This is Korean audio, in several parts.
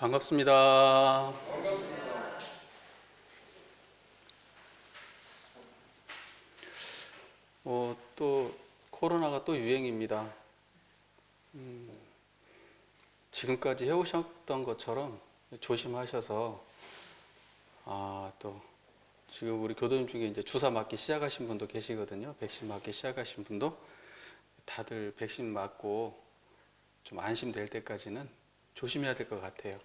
반갑습니다. 또 코로나가 또 유행입니다. 지금까지 해오셨던 것처럼 조심하셔서 또 지금 우리 교도님 중에 이제 주사 맞기 시작하신 분도 계시거든요. 백신 맞기 시작하신 분도 다들 백신 맞고 좀 안심될 때까지는 조심해야 될 것 같아요.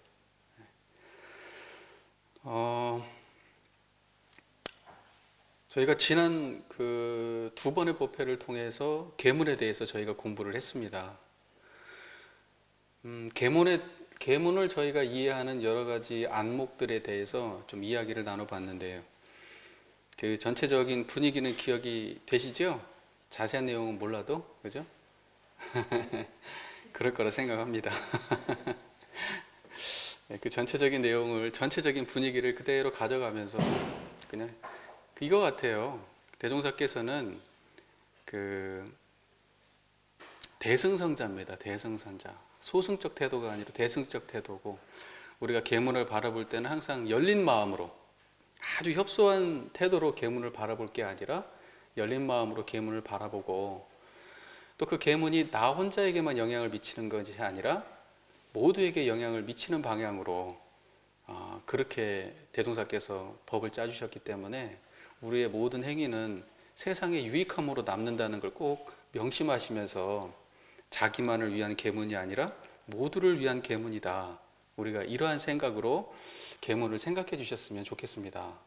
저희가 지난 그 두 번의 법회를 통해서 계문에 대해서 저희가 공부를 했습니다. 계문을 저희가 이해하는 여러 가지 안목들에 대해서 좀 이야기를 나눠봤는데요. 그 전체적인 분위기는 기억이 되시죠? 자세한 내용은 몰라도, 그죠? 그럴 거라 생각합니다. 그 전체적인 내용을, 전체적인 분위기를 그대로 가져가면서 그냥 이거 같아요. 대종사께서는 그 대승성자입니다. 대승성자. 소승적 태도가 아니라 대승적 태도고, 우리가 계문을 바라볼 때는 항상 열린 마음으로, 아주 협소한 태도로 계문을 바라볼 게 아니라 열린 마음으로 계문을 바라보고, 또 그 계문이 나 혼자에게만 영향을 미치는 것이 아니라 모두에게 영향을 미치는 방향으로 그렇게 대종사께서 법을 짜주셨기 때문에 우리의 모든 행위는 세상에 유익함으로 남는다는 걸 꼭 명심하시면서 자기만을 위한 계문이 아니라 모두를 위한 계문이다. 우리가 이러한 생각으로 계문을 생각해 주셨으면 좋겠습니다.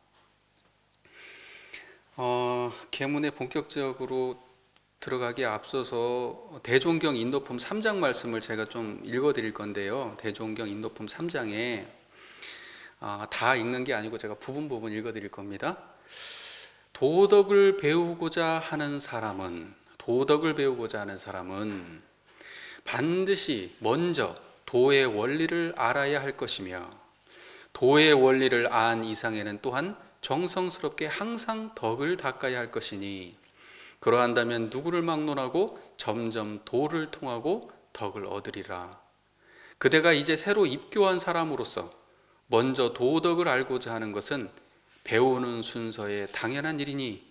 계문에 본격적으로 들어가기에 앞서서 대종경 인도품 3장 말씀을 제가 좀 읽어 드릴 건데요. 대종경 인도품 3장에 다 읽는 게 아니고 제가 부분 읽어 드릴 겁니다. 도덕을 배우고자 하는 사람은 반드시 먼저 도의 원리를 알아야 할 것이며, 도의 원리를 안 이상에는 또한 정성스럽게 항상 덕을 닦아야 할 것이니, 그러한다면 누구를 막론하고 점점 도를 통하고 덕을 얻으리라. 그대가 이제 새로 입교한 사람으로서 먼저 도덕을 알고자 하는 것은 배우는 순서의 당연한 일이니,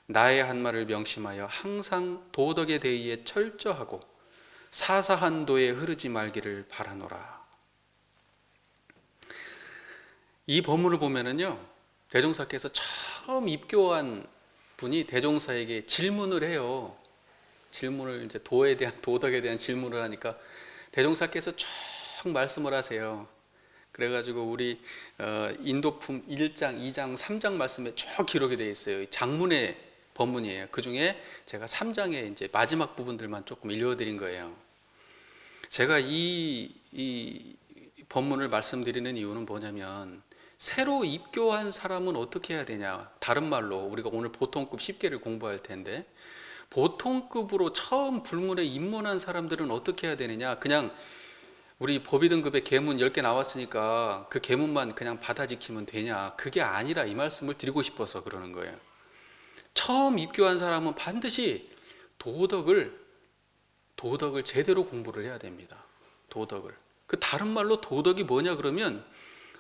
나의 한 말을 명심하여 항상 도덕에 대해 철저하고 사사한 도에 흐르지 말기를 바라노라. 이 본문을 보면은요, 대종사께서 처음 입교한 분이 대종사에게 질문을 해요. 질문을 이제 도덕에 대한 질문을 하니까 대종사께서 쭉 말씀을 하세요. 그래가지고 우리 인도품 1장, 2장, 3장 말씀에 쭉 기록이 되어 있어요. 장문의 본문이에요. 그 중에 제가 3장의 이제 마지막 부분들만 조금 읽어드린 거예요. 제가 이 본문을 말씀드리는 이유는 뭐냐면, 새로 입교한 사람은 어떻게 해야 되냐. 다른 말로 우리가 오늘 보통급 10개를 공부할 텐데, 보통급으로 처음 불문에 입문한 사람들은 어떻게 해야 되느냐. 그냥 우리 법의 등급에 계문 10개 나왔으니까 그 계문만 그냥 받아 지키면 되냐. 그게 아니라 이 말씀을 드리고 싶어서 그러는 거예요. 처음 입교한 사람은 반드시 도덕을 제대로 공부를 해야 됩니다. 도덕을. 그 다른 말로 도덕이 뭐냐 그러면,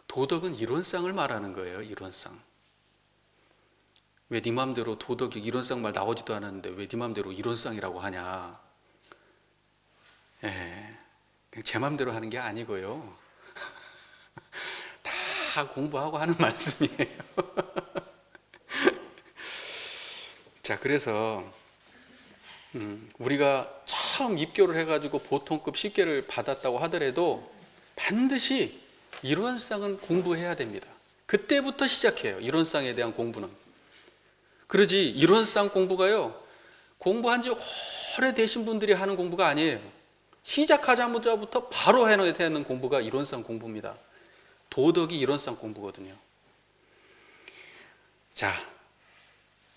도덕은 이론상을 말하는 거예요. 이론상. 왜 네 맘대로 도덕이 이론상 말 나오지도 않았는데 왜 네 맘대로 이론상이라고 하냐. 제 맘대로 하는 게 아니고요. 다 공부하고 하는 말씀이에요. 자, 그래서 우리가 처음 입교를 해가지고 보통급 10개를 받았다고 하더라도 반드시 이론상은 공부해야 됩니다. 그때부터 시작해요. 이론상에 대한 공부는. 그러지 이론상 공부가요, 공부한 지 오래되신 분들이 하는 공부가 아니에요. 시작하자마자부터 바로 해야 되는 공부가 이론상 공부입니다. 도덕이 이론상 공부거든요. 자,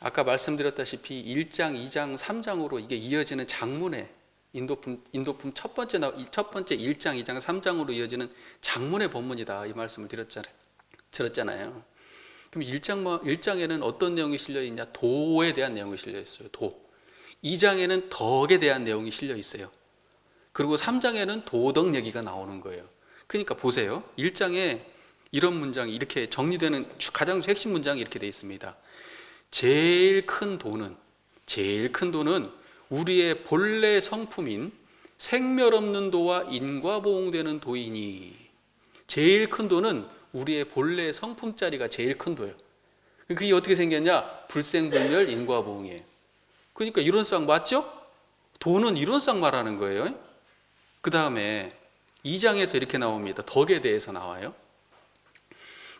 아까 말씀드렸다시피 1장, 2장, 3장으로 이게 이어지는 장문의 인도품 첫 번째 1장, 2장, 3장으로 이어지는 장문의 본문이다. 이 말씀을 들었잖아요. 그럼 1장에는 어떤 내용이 실려 있냐? 도에 대한 내용이 실려 있어요. 도. 2장에는 덕에 대한 내용이 실려 있어요. 그리고 3장에는 도덕 얘기가 나오는 거예요. 그러니까 보세요. 1장에 이런 문장이 이렇게 정리되는 가장 핵심 문장이 이렇게 되어 있습니다. 제일 큰 도는 우리의 본래 성품인 생멸 없는 도와 인과보응되는 도이니, 제일 큰 도는 우리의 본래 성품짜리가 제일 큰 도예요. 그게 어떻게 생겼냐? 불생불멸 인과보응이에요. 그러니까 이론상 맞죠? 도는 이론상 말하는 거예요. 그 다음에 2장에서 이렇게 나옵니다. 덕에 대해서 나와요.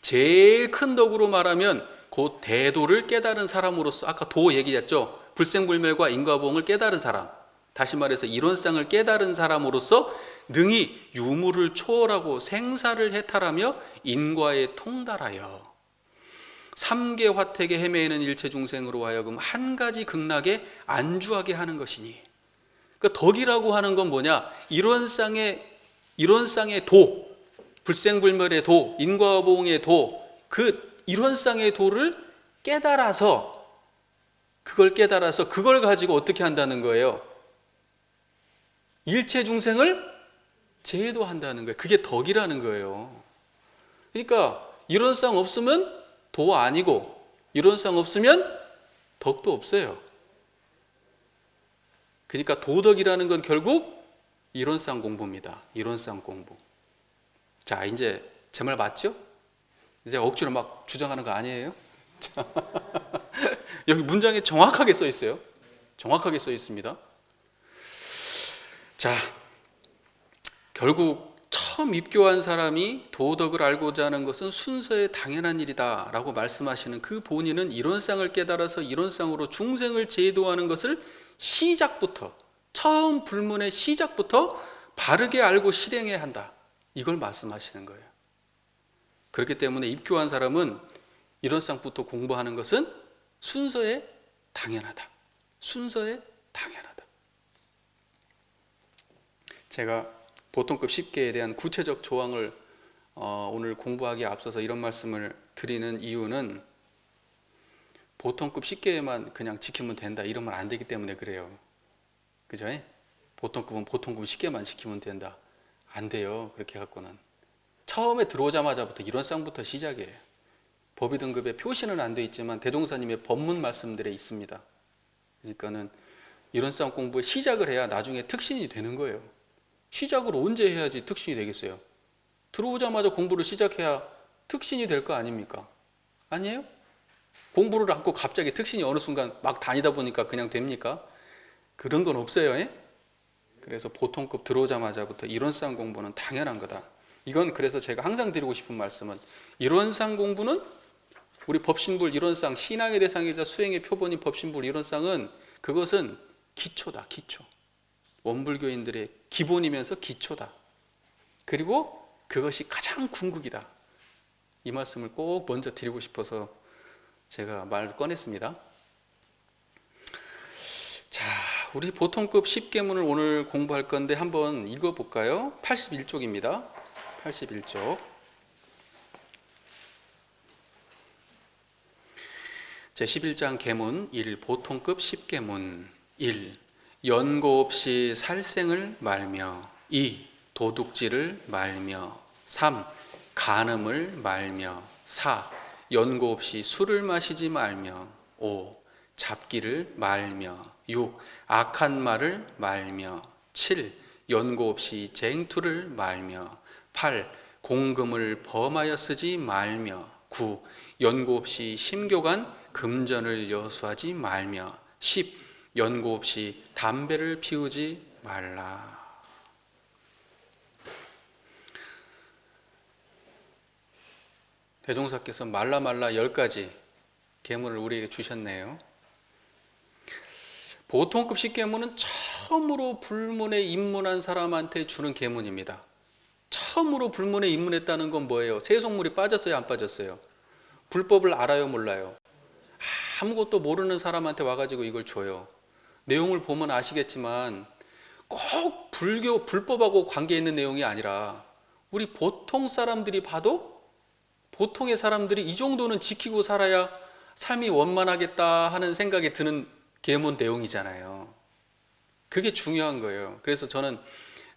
제일 큰 덕으로 말하면 곧 대도를 깨달은 사람으로서, 아까 도 얘기했죠. 불생불멸과 인과보응을 깨달은 사람, 다시 말해서 이론상을 깨달은 사람으로서 능히 유무를 초월하고 생사를 해탈하며 인과에 통달하여 3계 화택에 헤매이는 일체 중생으로 하여금 한 가지 극락에 안주하게 하는 것이니. 그러니까 덕이라고 하는 건 뭐냐? 이론상의 도, 불생불멸의 도, 인과보응의 도, 그 이론상의 도를 깨달아서 그걸 가지고 어떻게 한다는 거예요? 일체 중생을 제도한다는 거예요. 그게 덕이라는 거예요. 그러니까 이론상 없으면 도 아니고, 이론상 없으면 덕도 없어요. 그러니까 도덕이라는 건 결국 이론상 공부입니다. 이론상 공부. 자, 이제 제 말 맞죠? 이제 억지로 막 주장하는 거 아니에요? 여기 문장에 정확하게 써 있어요. 정확하게 써 있습니다. 자, 결국 처음 입교한 사람이 도덕을 알고자 하는 것은 순서에 당연한 일이다 라고 말씀하시는 그 본인은 이론상을 깨달아서 이론상으로 중생을 제도하는 것을 시작부터, 처음 불문의 시작부터 바르게 알고 실행해야 한다, 이걸 말씀하시는 거예요. 그렇기 때문에 입교한 사람은 이론상부터 공부하는 것은 순서에 당연하다. 순서에 당연하다. 제가 보통급 10계에 대한 구체적 조항을 오늘 공부하기에 앞서서 이런 말씀을 드리는 이유는 보통급 10계에만 그냥 지키면 된다 이러면 안 되기 때문에 그래요. 그죠? 보통급은 보통급 10계만 지키면 된다. 안 돼요. 그렇게 갖고는. 처음에 들어오자마자부터 이론상부터 시작이에요. 법의 등급에 표시는 안 돼 있지만 대종사님의 법문 말씀들에 있습니다. 그러니까는 이론상 공부에 시작을 해야 나중에 특신이 되는 거예요. 시작을 언제 해야지 특신이 되겠어요? 들어오자마자 공부를 시작해야 특신이 될 거 아닙니까? 아니에요? 공부를 않고 갑자기 특신이 어느 순간 막 다니다 보니까 그냥 됩니까? 그런 건 없어요. 그래서 보통급 들어오자마자부터 이론상 공부는 당연한 거다. 이건 그래서 제가 항상 드리고 싶은 말씀은, 이론상 공부는 우리 법신불 이론상, 신앙의 대상이자 수행의 표본인 법신불 이론상은 그것은 기초다. 기초. 원불교인들의 기본이면서 기초다. 그리고 그것이 가장 궁극이다. 이 말씀을 꼭 먼저 드리고 싶어서 제가 말을 꺼냈습니다. 자, 우리 보통급 10계문을 오늘 공부할 건데 한번 읽어볼까요? 81쪽입니다. 81쪽. 제11장 계문 1. 보통급 10계문 1. 연고 없이 살생을 말며 2. 도둑질을 말며 3. 간음을 말며 4. 연고 없이 술을 마시지 말며 5. 잡기를 말며 6. 악한 말을 말며 7. 연고 없이 쟁투를 말며 8. 공금을 범하여 쓰지 말며 9. 연고 없이 심교간 금전을 여수하지 말며 10. 연고 없이 담배를 피우지 말라. 대종사께서 말라 10가지 계문을 우리에게 주셨네요. 보통급 10계문은 처음으로 불문에 입문한 사람한테 주는 계문입니다. 처음으로 불문에 입문했다는 건 뭐예요? 세속물이 빠졌어요, 안 빠졌어요? 불법을 알아요, 몰라요? 아무것도 모르는 사람한테 와가지고 이걸 줘요. 내용을 보면 아시겠지만 꼭 불법하고 관계 있는 내용이 아니라 우리 보통 사람들이 봐도 보통의 사람들이 이 정도는 지키고 살아야 삶이 원만하겠다 하는 생각이 드는 계문 내용이잖아요. 그게 중요한 거예요. 그래서 저는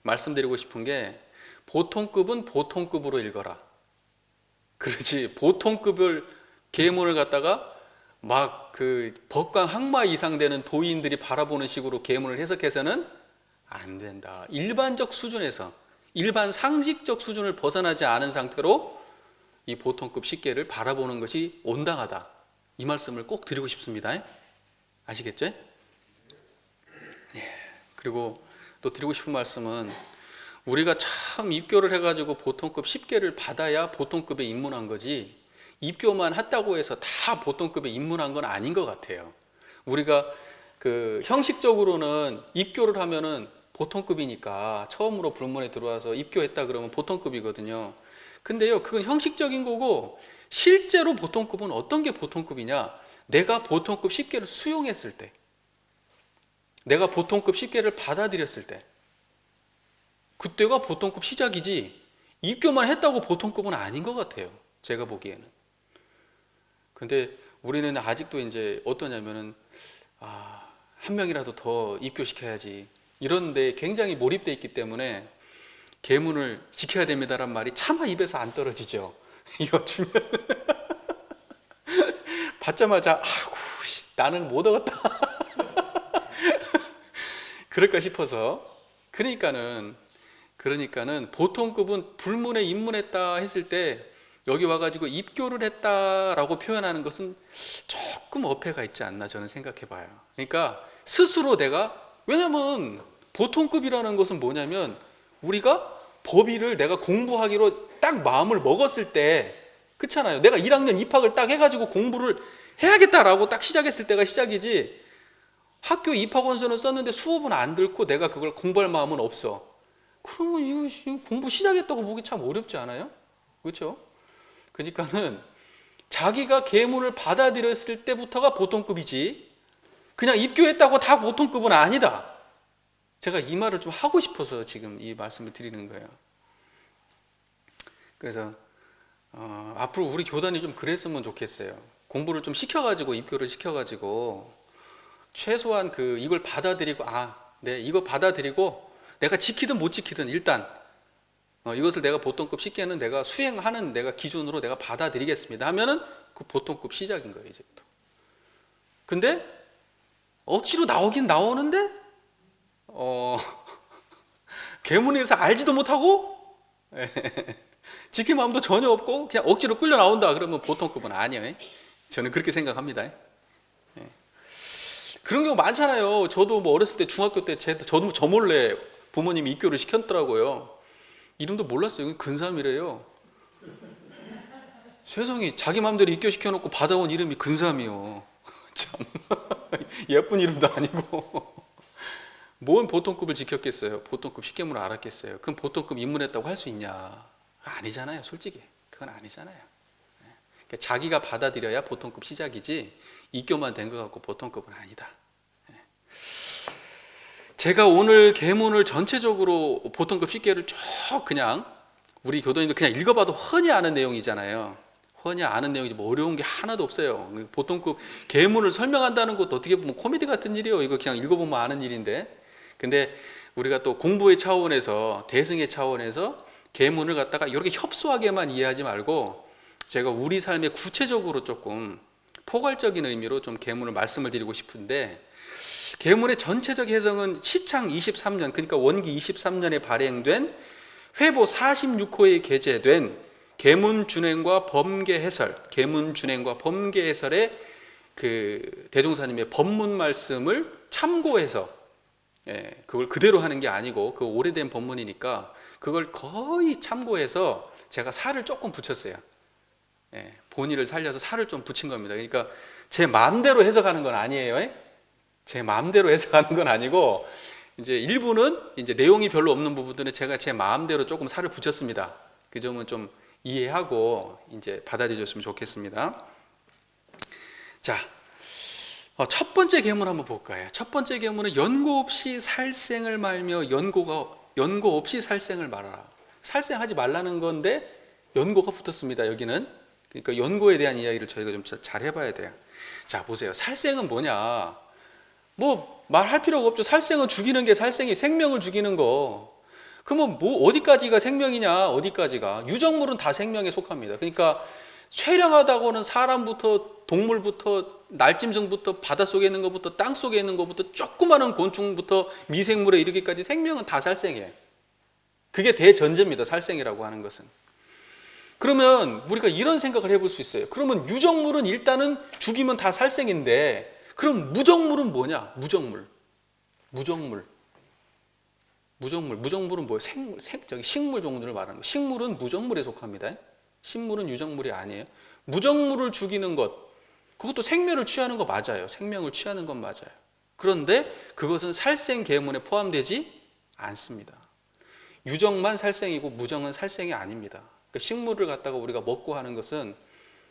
말씀드리고 싶은 게, 보통급은 보통급으로 읽어라. 그러지 보통급을 계문을 갖다가 막 그 법강 학마 이상 되는 도인들이 바라보는 식으로 계문을 해석해서는 안 된다. 일반적 수준에서 일반 상식적 수준을 벗어나지 않은 상태로 이 보통급 식계를 바라보는 것이 온당하다. 이 말씀을 꼭 드리고 싶습니다. 아시겠죠? 예. 그리고 또 드리고 싶은 말씀은 우리가 참 입교를 해가지고 보통급 식계를 받아야 보통급에 입문한 거지, 입교만 했다고 해서 다 보통급에 입문한 건 아닌 것 같아요. 우리가 그 형식적으로는 입교를 하면은 보통급이니까 처음으로 불문에 들어와서 입교했다 그러면 보통급이거든요. 근데요, 그건 형식적인 거고 실제로 보통급은 어떤 게 보통급이냐? 내가 보통급 식계를 수용했을 때, 내가 보통급 식계를 받아들였을 때, 그때가 보통급 시작이지 입교만 했다고 보통급은 아닌 것 같아요. 제가 보기에는. 근데 우리는 아직도 이제 어떠냐면은 한 명이라도 더 입교시켜야지 이런 데 굉장히 몰입되어 있기 때문에 계문을 지켜야 됩니다란 말이 차마 입에서 안 떨어지죠. 이거 주면 받자마자 아이고 나는 못 얻었다 그럴까 싶어서. 그러니까는 보통급은 불문에 입문했다 했을 때 여기 와가지고 입교를 했다라고 표현하는 것은 조금 어폐가 있지 않나 저는 생각해 봐요. 그러니까 스스로 내가, 왜냐면 보통급이라는 것은 뭐냐면 우리가 법의를 내가 공부하기로 딱 마음을 먹었을 때, 그렇잖아요. 내가 1학년 입학을 딱 해가지고 공부를 해야겠다라고 딱 시작했을 때가 시작이지, 학교 입학원서는 썼는데 수업은 안 듣고 내가 그걸 공부할 마음은 없어. 그러면 이거 공부 시작했다고 보기 참 어렵지 않아요? 그렇죠? 그러니까는 자기가 계문을 받아들였을 때부터가 보통급이지 그냥 입교했다고 다 보통급은 아니다. 제가 이 말을 좀 하고 싶어서 지금 이 말씀을 드리는 거예요. 그래서 앞으로 우리 교단이 좀 그랬으면 좋겠어요. 공부를 좀 시켜가지고 입교를 시켜가지고 최소한 이걸 받아들이고 네, 이거 받아들이고 내가 지키든 못 지키든 일단 이것을 내가 보통급 식계는 내가 수행하는 내가 기준으로 내가 받아들이겠습니다 하면은 그 보통급 시작인 거예요, 이제부터. 근데 억지로 나오긴 나오는데 계문에서 알지도 못하고 지킬 마음도 전혀 없고 그냥 억지로 끌려 나온다 그러면 보통급은 아니에요. 저는 그렇게 생각합니다. 그런 경우 많잖아요. 저도 뭐 어렸을 때 중학교 때 저도 저 몰래 부모님이 입교를 시켰더라고요. 이름도 몰랐어요. 근삼이래요. 세상에 자기 마음대로 입교시켜놓고 받아온 이름이 근삼이요. 참 예쁜 이름도 아니고 뭔 보통급을 지켰겠어요. 보통급 식계문을 알았겠어요. 그럼 보통급 입문했다고 할 수 있냐? 아니잖아요. 솔직히 그건 아니잖아요. 그러니까 자기가 받아들여야 보통급 시작이지 입교만 된 것 같고 보통급은 아니다. 제가 오늘 계문을 전체적으로 보통급 식계를 쭉 그냥 우리 교도님들 그냥 읽어봐도 흔히 아는 내용이잖아요. 흔히 아는 내용이지 뭐 어려운 게 하나도 없어요. 보통급 계문을 설명한다는 것도 어떻게 보면 코미디 같은 일이에요. 이거 그냥 읽어보면 아는 일인데, 근데 우리가 또 공부의 차원에서 대승의 차원에서 계문을 갖다가 이렇게 협소하게만 이해하지 말고 제가 우리 삶에 구체적으로 조금 포괄적인 의미로 좀 계문을 말씀을 드리고 싶은데, 계문의 전체적 해석은 시창 23년 그러니까 원기 23년에 발행된 회보 46호에 게재된 계문준행과 범계해설, 계문준행과 범계해설의 그 대종사님의 법문 말씀을 참고해서, 그걸 그대로 하는 게 아니고 그 오래된 법문이니까 그걸 거의 참고해서 제가 살을 조금 붙였어요. 본의를 살려서 살을 좀 붙인 겁니다. 그러니까 제 마음대로 해석하는 건 아니에요. 제 마음대로 해석하는 건 아니고 이제 일부는 이제 내용이 별로 없는 부분들은 제가 제 마음대로 조금 살을 붙였습니다. 그 점은 좀 이해하고 이제 받아들였으면 좋겠습니다. 자, 첫 번째 계문 한번 볼까요? 첫 번째 계문은 연고 없이 살생을 말며 연고 없이 살생을 말하라. 살생하지 말라는 건데 연고가 붙었습니다. 여기는. 그러니까 연고에 대한 이야기를 저희가 좀 잘 해봐야 돼요. 자, 보세요. 살생은 뭐냐? 뭐 말할 필요가 없죠. 살생은 죽이는 게 살생이 생명을 죽이는 거. 그러면 뭐 어디까지가 생명이냐? 어디까지가? 유정물은 다 생명에 속합니다. 그러니까 최량하다고는 사람부터 동물부터 날짐승부터 바닷속에 있는 것부터 땅속에 있는 것부터 조그마한 곤충부터 미생물에 이르기까지 생명은 다 살생이에요. 그게 대전제입니다. 살생이라고 하는 것은. 그러면 우리가 이런 생각을 해볼 수 있어요. 그러면 유정물은 일단은 죽이면 다 살생인데 그럼 무정물은 뭐냐? 무정물. 무정물은 뭐예요? 식물 종류를 말하는 거예요. 식물은 무정물에 속합니다. 식물은 유정물이 아니에요. 무정물을 죽이는 것, 그것도 생명을 취하는 거 맞아요. 생명을 취하는 건 맞아요. 그런데 그것은 살생 계문에 포함되지 않습니다. 유정만 살생이고 무정은 살생이 아닙니다. 그러니까 식물을 갖다가 우리가 먹고 하는 것은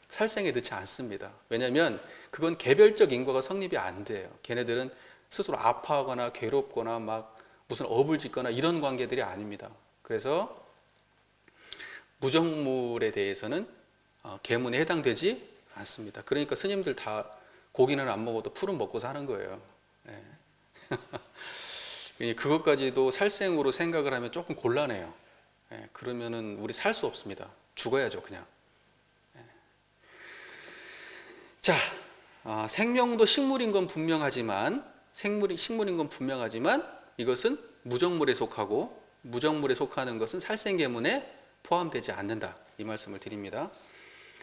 살생에 넣지 않습니다. 왜냐하면 그건 개별적 인과가 성립이 안 돼요. 걔네들은 스스로 아파하거나 괴롭거나 막 무슨 업을 짓거나 이런 관계들이 아닙니다. 그래서 무정물에 대해서는 계문에 해당되지 않습니다. 그러니까 스님들 다 고기는 안 먹어도 풀은 먹고 사는 거예요. 네. 그것까지도 살생으로 생각을 하면 조금 곤란해요. 네. 그러면은 우리 살 수 없습니다. 죽어야죠, 그냥. 네. 자, 생명도 식물인 건 분명하지만 식물인 건 분명하지만 이것은 무정물에 속하고 무정물에 속하는 것은 살생계문에 포함되지 않는다. 이 말씀을 드립니다.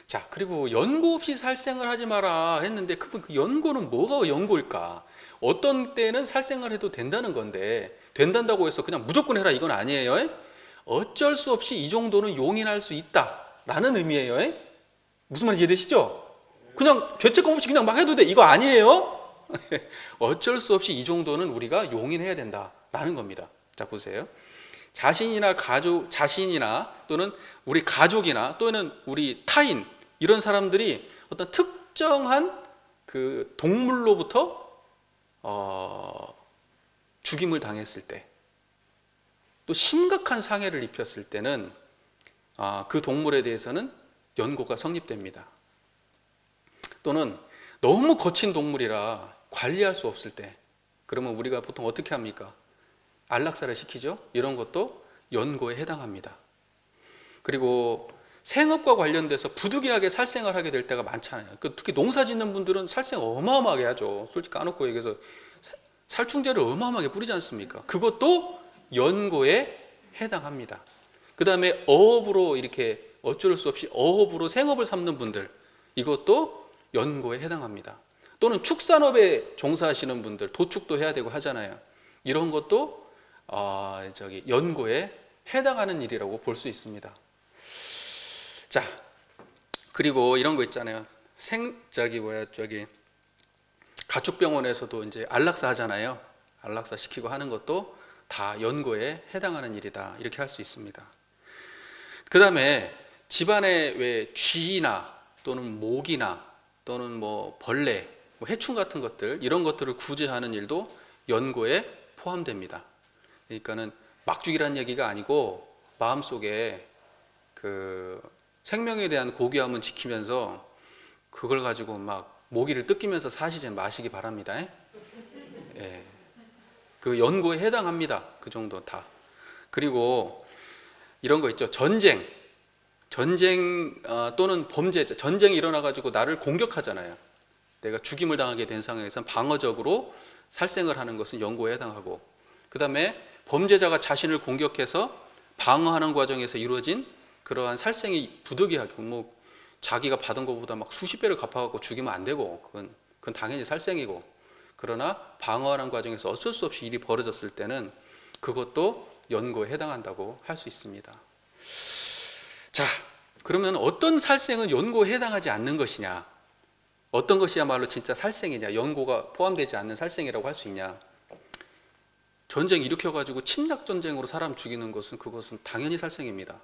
자, 그리고 연고 없이 살생을 하지 마라 했는데 그 연고는 뭐가 연고일까? 어떤 때는 살생을 해도 된다는 건데 된다고 해서 그냥 무조건 해라 이건 아니에요. 어쩔 수 없이 이 정도는 용인할 수 있다라는 의미예요. 무슨 말인지 이해되시죠? 그냥 죄책감 없이 그냥 막 해도 돼 이거 아니에요. 어쩔 수 없이 이 정도는 우리가 용인해야 된다라는 겁니다. 자, 보세요. 자신이나 또는 우리 가족이나 또는 우리 타인 이런 사람들이 어떤 특정한 그 동물로부터 죽임을 당했을 때, 또 심각한 상해를 입혔을 때는 그 동물에 대해서는 연고가 성립됩니다. 또는 너무 거친 동물이라 관리할 수 없을 때, 그러면 우리가 보통 어떻게 합니까? 안락사를 시키죠. 이런 것도 연고에 해당합니다. 그리고 생업과 관련돼서 부득이하게 살생을 하게 될 때가 많잖아요. 특히 농사 짓는 분들은 살생 어마어마하게 하죠. 솔직히 까놓고 얘기해서 살충제를 어마어마하게 뿌리지 않습니까? 그것도 연고에 해당합니다. 그 다음에 어업으로 이렇게 어쩔 수 없이 어업으로 생업을 삼는 분들, 이것도 연고에 해당합니다. 또는 축산업에 종사하시는 분들, 도축도 해야 되고 하잖아요. 이런 것도 연고에 해당하는 일이라고 볼 수 있습니다. 자, 그리고 이런 거 있잖아요. 가축병원에서도 이제 안락사 하잖아요. 안락사 시키고 하는 것도 다 연고에 해당하는 일이다. 이렇게 할 수 있습니다. 그 다음에 집안에 왜 쥐나 또는 모기나 또는 뭐 벌레, 뭐 해충 같은 것들 이런 것들을 구제하는 일도 연고에 포함됩니다. 그러니까는 막 죽이라는 얘기가 아니고 마음속에 그 생명에 대한 고귀함은 지키면서 그걸 가지고 막 모기를 뜯기면서 사시지 마시기 바랍니다. 예. 그 연고에 해당합니다. 그 정도 다. 그리고 이런 거 있죠. 전쟁 또는 범죄, 전쟁이 일어나 가지고 나를 공격하잖아요. 내가 죽임을 당하게 된 상황에서는 방어적으로 살생을 하는 것은 연고에 해당하고, 그 다음에 범죄자가 자신을 공격해서 방어하는 과정에서 이루어진 그러한 살생이 부득이하게 뭐 자기가 받은 것보다 막 수십 배를 갚아갖고 죽이면 안 되고 그건 당연히 살생이고, 그러나 방어하는 과정에서 어쩔 수 없이 일이 벌어졌을 때는 그것도 연고에 해당한다고 할 수 있습니다. 자, 그러면 어떤 살생은 연고에 해당하지 않는 것이냐, 어떤 것이야말로 진짜 살생이냐, 연고가 포함되지 않는 살생이라고 할 수 있냐. 전쟁 일으켜가지고 침략 전쟁으로 사람 죽이는 것은 그것은 당연히 살생입니다.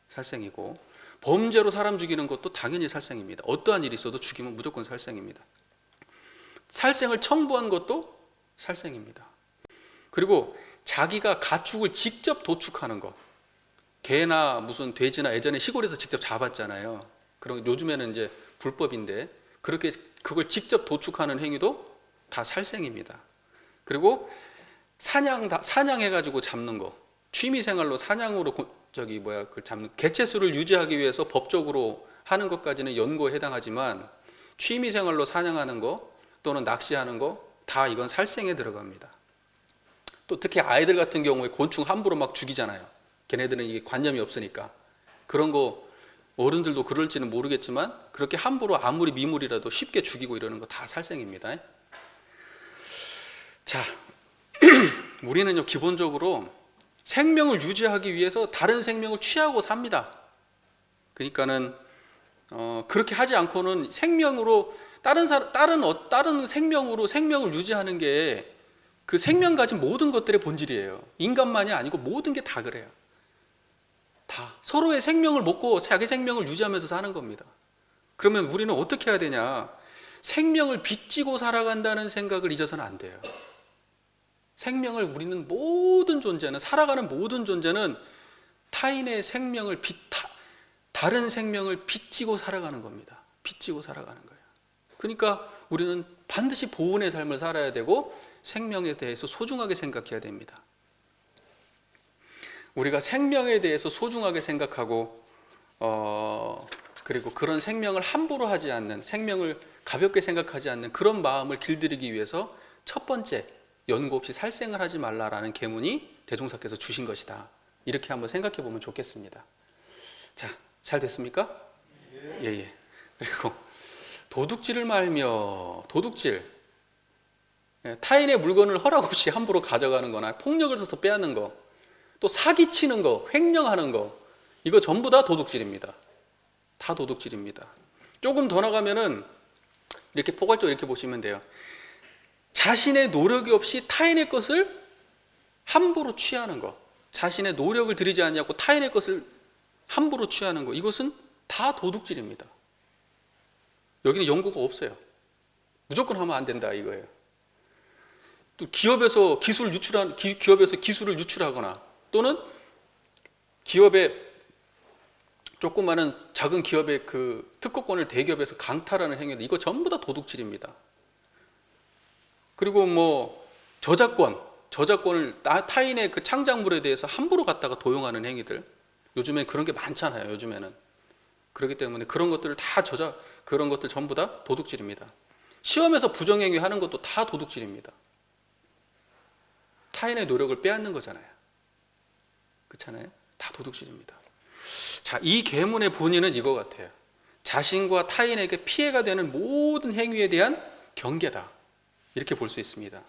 살생이고, 범죄로 사람 죽이는 것도 당연히 살생입니다. 어떠한 일이 있어도 죽이면 무조건 살생입니다. 살생을 청부한 것도 살생입니다. 그리고 자기가 가축을 직접 도축하는 것, 개나 무슨 돼지나 예전에 시골에서 직접 잡았잖아요. 그런 요즘에는 이제 불법인데 그렇게 그걸 직접 도축하는 행위도 다 살생입니다. 그리고 사냥해가지고 잡는 거, 취미생활로 사냥으로 그걸 잡는 개체수를 유지하기 위해서 법적으로 하는 것까지는 연고에 해당하지만 취미생활로 사냥하는 거 또는 낚시하는 거 다 이건 살생에 들어갑니다. 또 특히 아이들 같은 경우에 곤충 함부로 막 죽이잖아요. 걔네들은 이게 관념이 없으니까. 그런 거 어른들도 그럴지는 모르겠지만 그렇게 함부로 아무리 미물이라도 쉽게 죽이고 이러는 거 다 살생입니다. 자, 우리는요 기본적으로 생명을 유지하기 위해서 다른 생명을 취하고 삽니다. 그러니까는 그렇게 하지 않고는 생명으로 다른 생명으로 생명을 유지하는 게 그 생명 가진 모든 것들의 본질이에요. 인간만이 아니고 모든 게 다 그래요. 다 서로의 생명을 먹고 자기 생명을 유지하면서 사는 겁니다. 그러면 우리는 어떻게 해야 되냐? 생명을 빚지고 살아간다는 생각을 잊어서는 안 돼요. 생명을 우리는 살아가는 모든 존재는 타인의 생명을 다른 생명을 빚지고 살아가는 겁니다. 빚지고 살아가는 거예요. 그러니까 우리는 반드시 보온의 삶을 살아야 되고 생명에 대해서 소중하게 생각해야 됩니다. 우리가 생명에 대해서 소중하게 생각하고 그리고 그런 생명을 함부로 하지 않는, 생명을 가볍게 생각하지 않는 그런 마음을 길들이기 위해서 첫 번째, 연고 없이 살생을 하지 말라라는 계문이 대종사께서 주신 것이다. 이렇게 한번 생각해 보면 좋겠습니다. 자, 잘 됐습니까? 예. 그리고 도둑질을 말며 타인의 물건을 허락 없이 함부로 가져가는 거나 폭력을 써서 빼앗는 거, 또 사기치는 거, 횡령하는 거, 이거 전부 다 도둑질입니다. 다 도둑질입니다. 조금 더 나가면은 이렇게 포괄적으로 이렇게 보시면 돼요. 자신의 노력이 없이 타인의 것을 함부로 취하는 거, 자신의 노력을 들이지 않냐고 타인의 것을 함부로 취하는 거, 이것은 다 도둑질입니다. 여기는 연고가 없어요. 무조건 하면 안 된다 이거예요. 또 기업에서 기술을 유출하거나 또는 기업의 조그마한 작은 기업의 그 특허권을 대기업에서 강탈하는 행위들, 이거 전부 다 도둑질입니다. 그리고 뭐 저작권을 타인의 그 창작물에 대해서 함부로 갖다가 도용하는 행위들, 요즘엔 그런 게 많잖아요. 요즘에는 그렇기 때문에 그런 것들을 그런 것들 전부 다 도둑질입니다. 시험에서 부정행위 하는 것도 다 도둑질입니다. 타인의 노력을 빼앗는 거잖아요. 그렇잖아요. 다 도둑질입니다. 자, 이 계문의 본의는 이거 같아요. 자신과 타인에게 피해가 되는 모든 행위에 대한 경계다. 이렇게 볼 수 있습니다.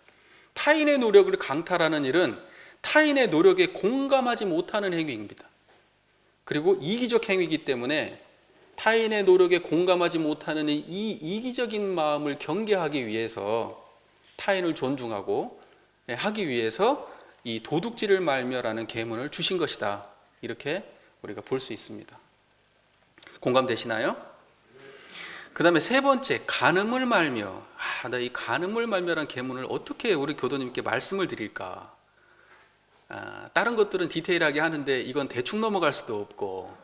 타인의 노력을 강탈하는 일은 타인의 노력에 공감하지 못하는 행위입니다. 그리고 이기적 행위이기 때문에 타인의 노력에 공감하지 못하는 이 이기적인 마음을 경계하기 위해서, 타인을 존중하고 하기 위해서 이 도둑질을 말며라는 계문을 주신 것이다. 이렇게 우리가 볼 수 있습니다. 공감되시나요? 그 다음에 세 번째, 간음을 말며. 나 이 간음을 말며라는 계문을 어떻게 우리 교도님께 말씀을 드릴까? 다른 것들은 디테일하게 하는데 이건 대충 넘어갈 수도 없고,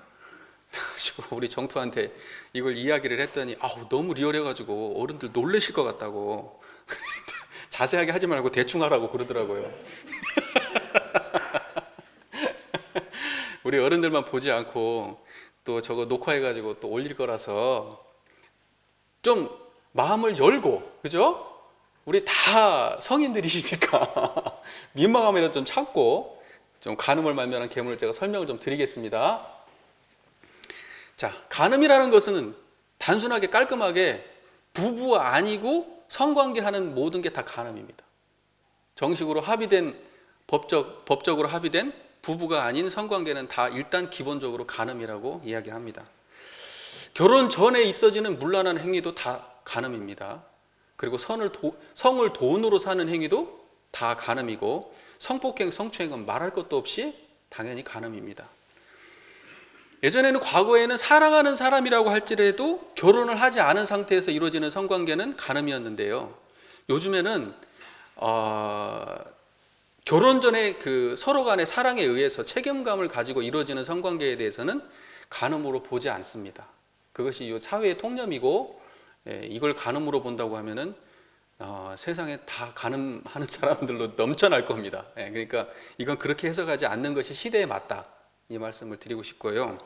그래가지고 우리 정투한테 이걸 이야기를 했더니 너무 리얼해가지고 어른들 놀라실 것 같다고. 자세하게 하지 말고 대충 하라고 그러더라고요. 우리 어른들만 보지 않고 또 저거 녹화해가지고 또 올릴 거라서 좀 마음을 열고, 그죠? 우리 다 성인들이시니까 민망함이라도 좀 참고 좀 간음을 말미암은 계문을 제가 설명을 좀 드리겠습니다. 자, 간음이라는 것은 단순하게 깔끔하게 부부가 아니고 성관계하는 모든 게 다 간음입니다. 정식으로 합의된 법적으로 합의된 부부가 아닌 성관계는 다 일단 기본적으로 간음이라고 이야기합니다. 결혼 전에 있어지는 문란한 행위도 다 간음입니다. 그리고 성을 돈으로 사는 행위도 다 간음이고, 성폭행, 성추행은 말할 것도 없이 당연히 간음입니다. 예전에는, 과거에는 사랑하는 사람이라고 할지라도 결혼을 하지 않은 상태에서 이루어지는 성관계는 간음이었는데요. 요즘에는 결혼 전에 그 서로 간의 사랑에 의해서 책임감을 가지고 이루어지는 성관계에 대해서는 간음으로 보지 않습니다. 그것이 이 사회의 통념이고, 이걸 간음으로 본다고 하면은 세상에 다 가늠하는 사람들로 넘쳐날 겁니다. 예, 그러니까 이건 그렇게 해석하지 않는 것이 시대에 맞다, 이 말씀을 드리고 싶고요.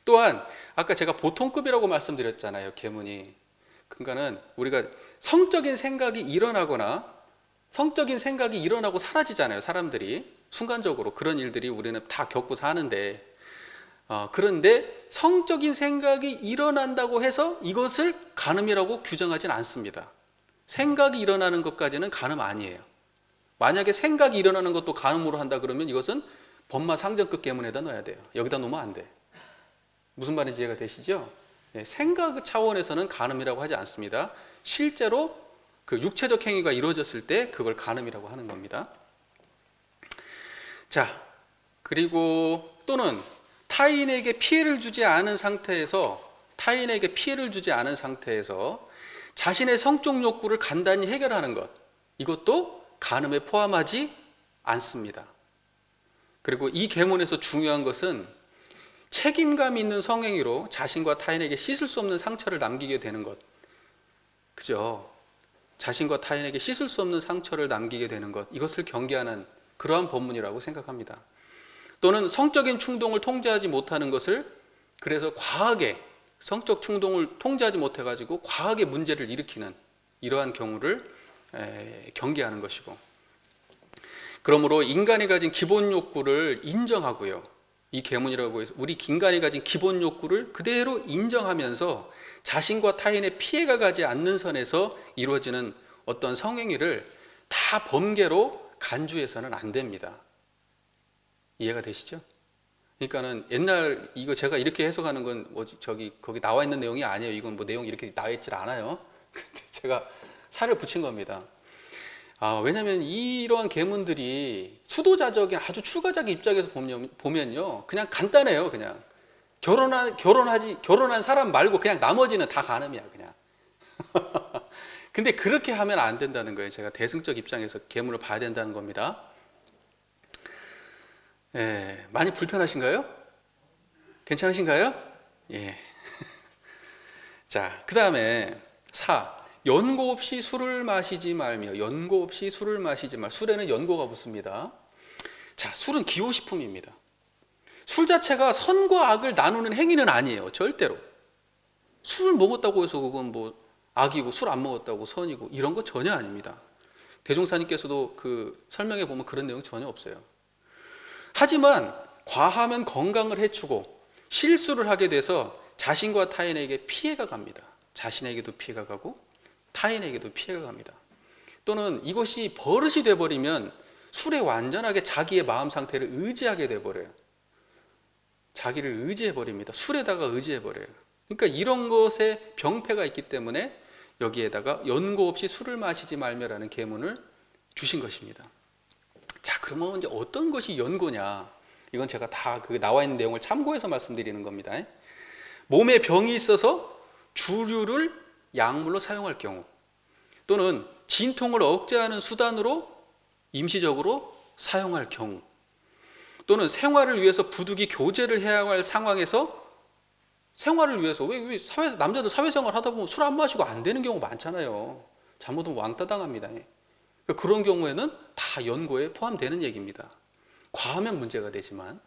또한 아까 제가 보통급이라고 말씀드렸잖아요, 계문이. 그러니까는 우리가 성적인 생각이 일어나고 사라지잖아요, 사람들이. 순간적으로 그런 일들이 우리는 다 겪고 사는데, 그런데 성적인 생각이 일어난다고 해서 이것을 간음이라고 규정하진 않습니다. 생각이 일어나는 것까지는 간음 아니에요. 만약에 생각이 일어나는 것도 간음으로 한다 그러면 이것은 범마 상정급 계문에다 넣어야 돼요. 여기다 놓으면 안 돼. 무슨 말인지 이해가 되시죠? 생각 차원에서는 간음이라고 하지 않습니다. 실제로 그 육체적 행위가 이루어졌을 때 그걸 간음이라고 하는 겁니다. 자, 그리고 또는 타인에게 피해를 주지 않은 상태에서 자신의 성적 욕구를 간단히 해결하는 것, 이것도 간음에 포함하지 않습니다. 그리고 이 계문에서 중요한 것은 책임감 있는 성행위로 자신과 타인에게 씻을 수 없는 상처를 남기게 되는 것. 그죠? 자신과 타인에게 씻을 수 없는 상처를 남기게 되는 것, 이것을 경계하는 그러한 법문이라고 생각합니다. 또는 성적인 충동을 통제하지 못하는 것을, 그래서 과하게 성적 충동을 통제하지 못해가지고 과하게 문제를 일으키는 이러한 경우를 경계하는 것이고, 그러므로 인간이 가진 기본 욕구를 인정하고요, 이 계문이라고 해서 우리 인간이 가진 기본 욕구를 그대로 인정하면서 자신과 타인의 피해가 가지 않는 선에서 이루어지는 어떤 성행위를 다 범죄로 간주해서는 안 됩니다. 이해가 되시죠? 그러니까는 옛날 이거 제가 이렇게 해석하는 건 거기 나와 있는 내용이 아니에요. 이건 뭐 내용이 이렇게 나와 있질 않아요. 근데 제가 살을 붙인 겁니다. 왜냐하면 이러한 계문들이 수도자적인 아주 출가자의 입장에서 보면요, 그냥 간단해요. 그냥 결혼한 사람 말고 그냥 나머지는 다 간음이야, 그냥. 근데 그렇게 하면 안 된다는 거예요. 제가 대승적 입장에서 계문을 봐야 된다는 겁니다. 많이 불편하신가요? 괜찮으신가요? 예. 자, 그 다음에 4. 연고 없이 술을 마시지 말며. 술에는 연고가 붙습니다. 자, 술은 기호식품입니다. 술 자체가 선과 악을 나누는 행위는 아니에요, 절대로. 술 먹었다고 해서 그건 뭐 악이고, 술 안 먹었다고 선이고, 이런 거 전혀 아닙니다. 대종사님께서도 그 설명해 보면 그런 내용 전혀 없어요. 하지만 과하면 건강을 해치고 실수를 하게 돼서 자신과 타인에게 피해가 갑니다. 자신에게도 피해가 가고 타인에게도 피해가 갑니다. 또는 이것이 버릇이 돼버리면 술에 완전하게 자기의 마음 상태를 의지하게 돼버려요. 자기를 의지해버립니다. 술에다가 의지해버려요. 그러니까 이런 것에 병폐가 있기 때문에 여기에다가 연고 없이 술을 마시지 말며라는 계문을 주신 것입니다. 자, 그러면 이제 어떤 것이 연고냐? 이건 제가 다 그 나와 있는 내용을 참고해서 말씀드리는 겁니다. 몸에 병이 있어서 주류를 약물로 사용할 경우, 또는 진통을 억제하는 수단으로 임시적으로 사용할 경우, 또는 생활을 위해서 부득이 교제를 해야 할 상황에서 생활을 위해서, 왜 남자들 사회생활 하다 보면 술 안 마시고 안 되는 경우 많잖아요. 잘못하면 왕따 당합니다. 그런 경우에는 다 연고에 포함되는 얘기입니다. 과하면 문제가 되지만.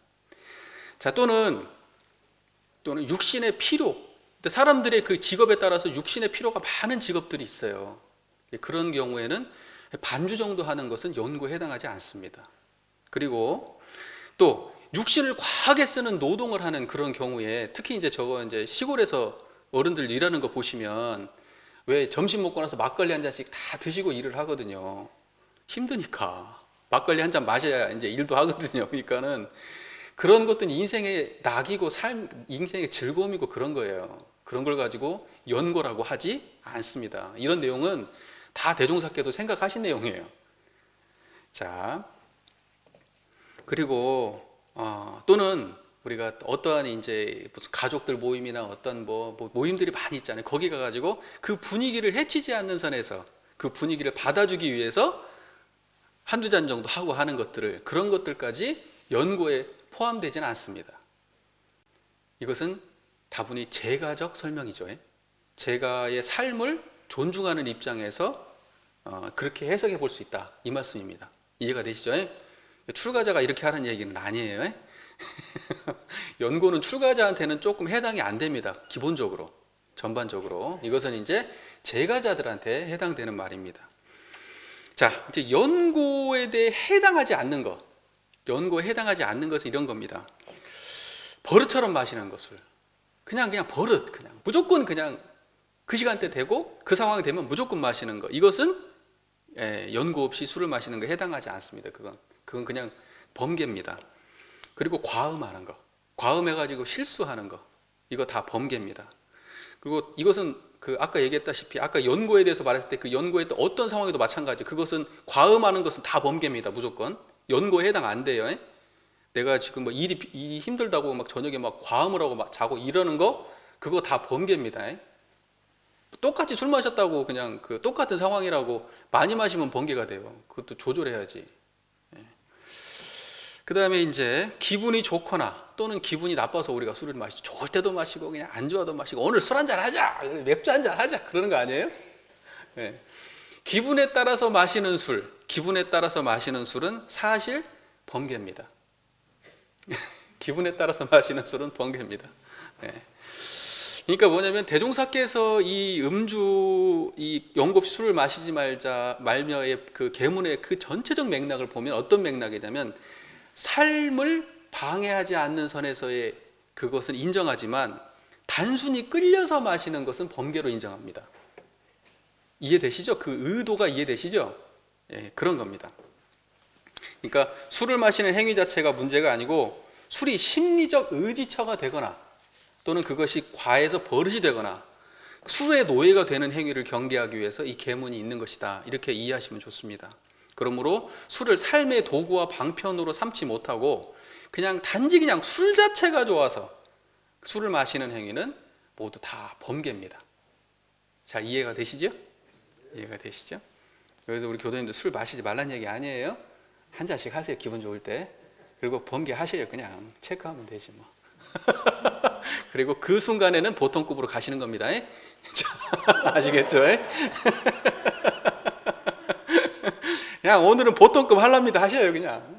자, 또는 육신의 필요. 사람들의 그 직업에 따라서 육신의 필요가 많은 직업들이 있어요. 그런 경우에는 반주 정도 하는 것은 연고에 해당하지 않습니다. 그리고 또 육신을 과하게 쓰는 노동을 하는 그런 경우에, 특히 이제 시골에서 어른들 일하는 거 보시면 왜 점심 먹고 나서 막걸리 한 잔씩 다 드시고 일을 하거든요. 힘드니까 막걸리 한 잔 마셔야 이제 일도 하거든요. 그러니까는 그런 것들은 인생의 낙이고 인생의 즐거움이고 그런 거예요. 그런 걸 가지고 연고라고 하지 않습니다. 이런 내용은 다 대종사께도 생각하신 내용이에요. 자, 그리고 또는 우리가 어떠한 이제 무슨 가족들 모임이나 어떤 모임들이 많이 있잖아요. 거기 가가지고 그 분위기를 해치지 않는 선에서 그 분위기를 받아주기 위해서 한두 잔 정도 하고 하는 것들을, 그런 것들까지 연고에 포함되지는 않습니다. 이것은 다분히 제가적 설명이죠. 제가의 삶을 존중하는 입장에서 그렇게 해석해 볼 수 있다 이 말씀입니다. 이해가 되시죠? 출가자가 이렇게 하는 얘기는 아니에요. 연고는 출가자한테는 조금 해당이 안 됩니다. 기본적으로, 전반적으로. 이것은 이제 재가자들한테 해당되는 말입니다. 자, 이제 연고에 대해 해당하지 않는 것, 연고에 해당하지 않는 것은 이런 겁니다. 버릇처럼 마시는 것을 그냥 버릇, 그냥 무조건 그냥 그 시간대 되고 그 상황이 되면 무조건 마시는 것, 이것은 연고 없이 술을 마시는 거에 해당하지 않습니다. 그건 그냥 범죄입니다. 그리고 과음하는 거, 과음해가지고 실수하는 거, 이거 다 범죄입니다. 그리고 이것은 아까 얘기했다시피 아까 연고에 대해서 말했을 때 그 연고에 어떤 상황에도 마찬가지, 그것은 과음하는 것은 다 범죄입니다. 무조건 연고에 해당 안 돼요. 내가 지금 뭐 일이 힘들다고 막 저녁에 막 과음을 하고 막 자고 이러는 거, 그거 다 범죄입니다. 똑같이 술 마셨다고 그냥 똑같은 상황이라고 많이 마시면 범죄가 돼요. 그것도 조절해야지. 그 다음에 이제 기분이 좋거나 또는 기분이 나빠서 우리가 술을 마시죠. 좋을 때도 마시고 그냥 안 좋아도 마시고, 오늘 술 한잔 하자, 맥주 한잔 하자, 그러는 거 아니에요? 기분에 따라서 마시는 술, 기분에 따라서 마시는 술은 사실 범죄입니다. 기분에 따라서 마시는 술은 범죄입니다. 그러니까 뭐냐면 대종사께서 이 음주, 이 연고 없이 술을 마시지 말며의 그 계문의 그 전체적 맥락을 보면 어떤 맥락이냐면, 삶을 방해하지 않는 선에서의 그것은 인정하지만 단순히 끌려서 마시는 것은 범죄로 인정합니다. 이해되시죠? 그 의도가 이해되시죠? 그런 겁니다. 그러니까 술을 마시는 행위 자체가 문제가 아니고, 술이 심리적 의지처가 되거나 또는 그것이 과해서 버릇이 되거나 술의 노예가 되는 행위를 경계하기 위해서 이 계문이 있는 것이다, 이렇게 이해하시면 좋습니다. 그러므로 술을 삶의 도구와 방편으로 삼지 못하고 단지 술 자체가 좋아서 술을 마시는 행위는 모두 다 범죄입니다. 자, 이해가 되시죠? 이해가 되시죠? 그래서 우리 교도님들 술 마시지 말란 얘기 아니에요. 한 잔씩 하세요, 기분 좋을 때. 그리고 범죄하세요. 그냥 체크하면 되지 뭐. 그리고 그 순간에는 보통급으로 가시는 겁니다. 아시겠죠? 그냥 오늘은 보통급 하랍니다 하셔요, 그냥.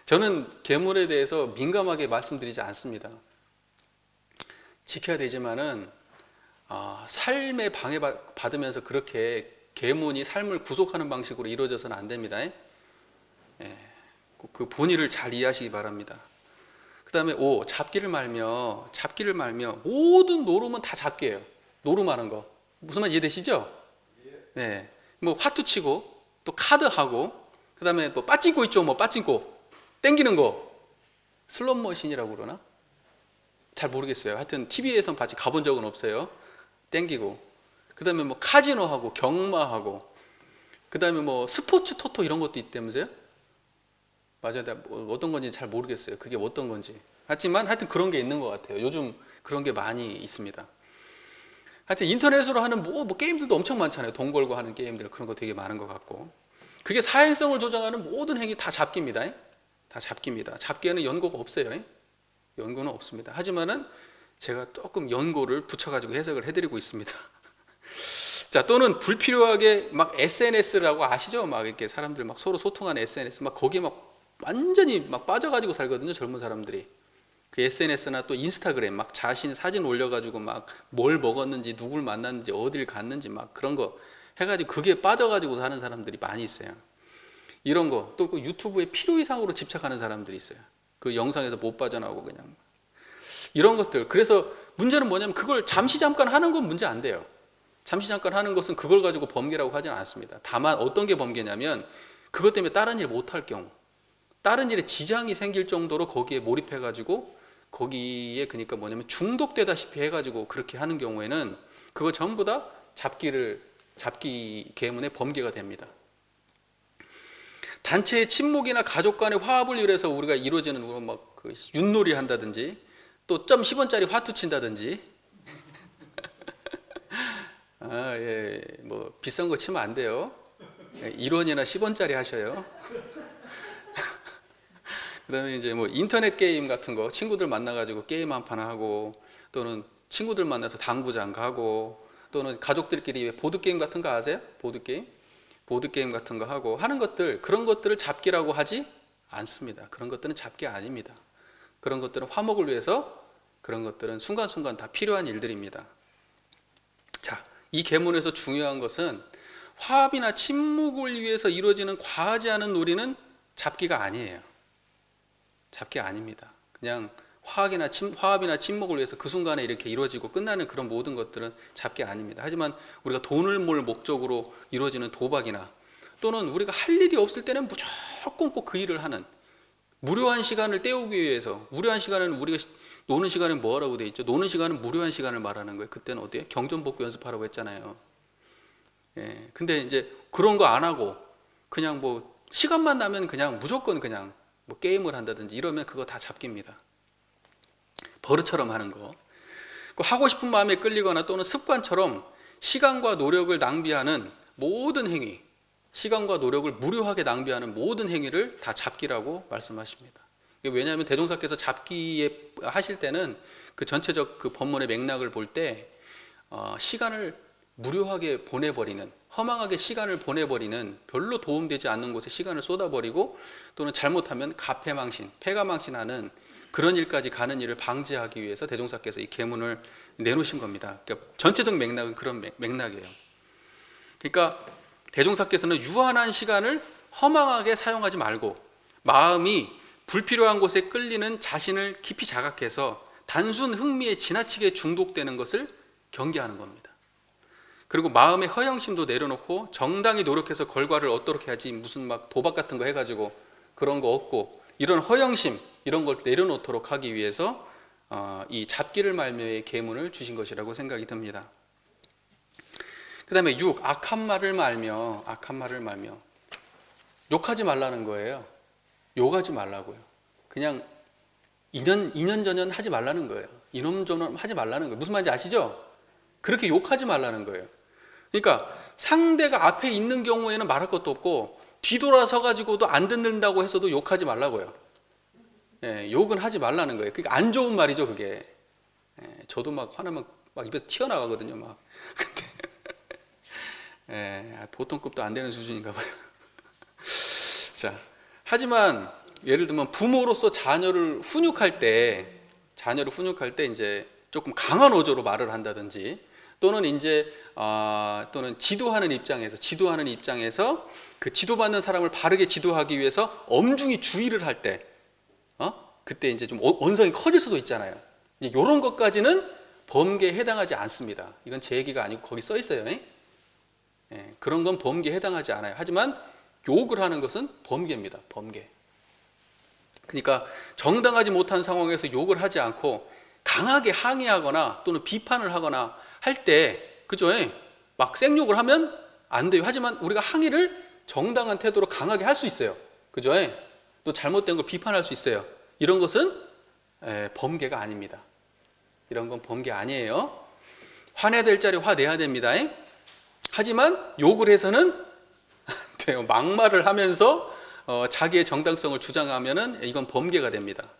저는 계물에 대해서 민감하게 말씀드리지 않습니다. 지켜야 되지만은 삶에 방해받으면서 그렇게 계문이 삶을 구속하는 방식으로 이루어져서는 안 됩니다. 그 본의를 잘 이해하시기 바랍니다. 그 다음에 잡기를 말며 모든 노름은 다 잡기예요. 노름하는 거 무슨 말 이해되시죠? 네, 뭐 화투 치고 또 카드하고, 그 다음에 또 빠찡코 있죠. 뭐 빠찡코 땡기는 거 슬롯머신이라고 그러나? 잘 모르겠어요. 하여튼 TV에선 같이 가본 적은 없어요. 땡기고, 그 다음에 뭐 카지노하고 경마하고, 그 다음에 뭐 스포츠 토토 이런 것도 있다면서요? 맞아요. 어떤 건지 잘 모르겠어요. 그게 어떤 건지. 하여튼 그런 게 있는 것 같아요. 요즘 그런 게 많이 있습니다. 하여튼 인터넷으로 하는 뭐 게임들도 엄청 많잖아요. 돈 걸고 하는 게임들, 그런 거 되게 많은 것 같고. 그게 사행성을 조장하는 모든 행위 다 잡기입니다. 다 잡기입니다. 잡기에는 연고가 없어요. 연고는 없습니다. 하지만은 제가 조금 연고를 붙여가지고 해석을 해드리고 있습니다. 자, 또는 불필요하게 막 SNS라고 아시죠? 막 이렇게 사람들 막 서로 소통하는 SNS, 막 거기에 막 완전히 막 빠져가지고 살거든요, 젊은 사람들이. 그 SNS나 또 인스타그램 막 자신 사진 올려가지고 막 뭘 먹었는지, 누굴 만났는지, 어딜 갔는지 막 그런 거 해가지고 그게 빠져가지고 사는 사람들이 많이 있어요. 이런 거, 또 그 유튜브에 필요 이상으로 집착하는 사람들이 있어요. 그 영상에서 못 빠져나오고 그냥 이런 것들. 그래서 문제는 뭐냐면 그걸 잠시 잠깐 하는 건 문제 안 돼요. 잠시 잠깐 하는 것은 그걸 가지고 범죄라고 하지는 않습니다. 다만 어떤 게 범죄냐면 그것 때문에 다른 일 못 할 경우, 다른 일에 지장이 생길 정도로 거기에 몰입해가지고 거기에 그러니까 뭐냐면 중독되다시피 해가지고 그렇게 하는 경우에는 그거 전부 다 잡기 계문의 범죄가 됩니다. 단체의 친목이나 가족 간의 화합을 위해서 우리가 이루어지는 그 윷놀이 한다든지, 또 점 10원짜리 화투 친다든지, 뭐 비싼 거 치면 안 돼요. 1원이나 10원짜리 하셔요. 그다음에 이제 뭐 인터넷 게임 같은 거, 친구들 만나가지고 게임 한 판 하고, 또는 친구들 만나서 당구장 가고, 또는 가족들끼리 보드 게임 같은 거 아세요? 보드 게임? 보드게임 같은 거 하고 하는 것들, 그런 것들을 잡기라고 하지 않습니다. 그런 것들은 잡기 아닙니다. 그런 것들은 화목을 위해서, 그런 것들은 순간순간 다 필요한 일들입니다. 자, 이 계문에서 중요한 것은 화합이나 침묵을 위해서 이루어지는 과하지 않은 놀이는 잡기가 아니에요. 잡기 아닙니다. 그냥 화합이나 침묵을 위해서 그 순간에 이렇게 이루어지고 끝나는 그런 모든 것들은 잡기 아닙니다. 하지만 우리가 돈을 몰 목적으로 이루어지는 도박이나, 또는 우리가 할 일이 없을 때는 무조건 꼭 그 일을 하는, 무료한 시간을 때우기 위해서, 무료한 시간은 우리가 노는 시간은 뭐라고 돼 있죠? 노는 시간은 무료한 시간을 말하는 거예요. 그때는 어디에? 경전복구 연습하라고 했잖아요. 예. 근데 이제 그런 거 안 하고 그냥 뭐 시간만 나면 그냥 무조건 그냥 뭐 게임을 한다든지 이러면 그거 다 잡기입니다. 버릇처럼 하는 거. 하고 싶은 마음에 끌리거나 또는 습관처럼 시간과 노력을 낭비하는 모든 행위, 시간과 노력을 무료하게 낭비하는 모든 행위를 다 잡기라고 말씀하십니다. 왜냐하면 대종사께서 잡기에 하실 때는 그 전체적 그 본문의 맥락을 볼 때 시간을 무료하게 보내버리는, 허망하게 시간을 보내버리는, 별로 도움되지 않는 곳에 시간을 쏟아버리고, 또는 잘못하면 가패망신, 패가망신하는 그런 일까지 가는 일을 방지하기 위해서 대종사께서 이 계문을 내놓으신 겁니다. 그러니까 전체적 맥락은 그런 맥락이에요. 그러니까 대종사께서는 유한한 시간을 허망하게 사용하지 말고, 마음이 불필요한 곳에 끌리는 자신을 깊이 자각해서 단순 흥미에 지나치게 중독되는 것을 경계하는 겁니다. 그리고 마음의 허영심도 내려놓고 정당히 노력해서 결과를 얻도록 해야지, 무슨 막 도박 같은 거 해가지고 그런 거 얻고, 이런 허영심 이런 걸 내려놓도록 하기 위해서 이 잡기를 말미의 계문을 주신 것이라고 생각이 듭니다. 그 다음에 6, 악한 말을 말며 욕하지 말라는 거예요. 욕하지 말라고요. 그냥 이년저년 하지 말라는 거예요. 이놈저놈 하지 말라는 거예요. 무슨 말인지 아시죠? 그렇게 욕하지 말라는 거예요. 그러니까 상대가 앞에 있는 경우에는 말할 것도 없고, 뒤돌아서 가지고도 안 듣는다고 해서도 욕하지 말라고요. 예, 욕은 하지 말라는 거예요. 그러니까 안 좋은 말이죠, 그게. 예, 저도 막 화나면 막 입에서 튀어나가거든요, 막. 근데 예, 보통급도 안 되는 수준인가 봐요. 자, 하지만 예를 들면 부모로서 자녀를 훈육할 때 이제 조금 강한 어조로 말을 한다든지, 또는 이제 또는 지도하는 입장에서 그 지도받는 사람을 바르게 지도하기 위해서 엄중히 주의를 할 때, 그때 이제 좀 언성이 커질 수도 있잖아요. 이런 것까지는 범계에 해당하지 않습니다. 이건 제 얘기가 아니고 거기 써 있어요. 예, 그런 건 범계에 해당하지 않아요. 하지만 욕을 하는 것은 범계입니다. 범계. 그러니까 정당하지 못한 상황에서 욕을 하지 않고 강하게 항의하거나 또는 비판을 하거나 할 때, 그죠? 막 생욕을 하면 안 돼요. 하지만 우리가 항의를 정당한 태도로 강하게 할 수 있어요. 그죠? 또 잘못된 걸 비판할 수 있어요. 이런 것은 범계가 아닙니다. 이런 건 범계 아니에요. 화내야 될 자리 화내야 됩니다. 하지만 욕을 해서는 안 돼요. 막말을 하면서 자기의 정당성을 주장하면은 이건 범계가 됩니다.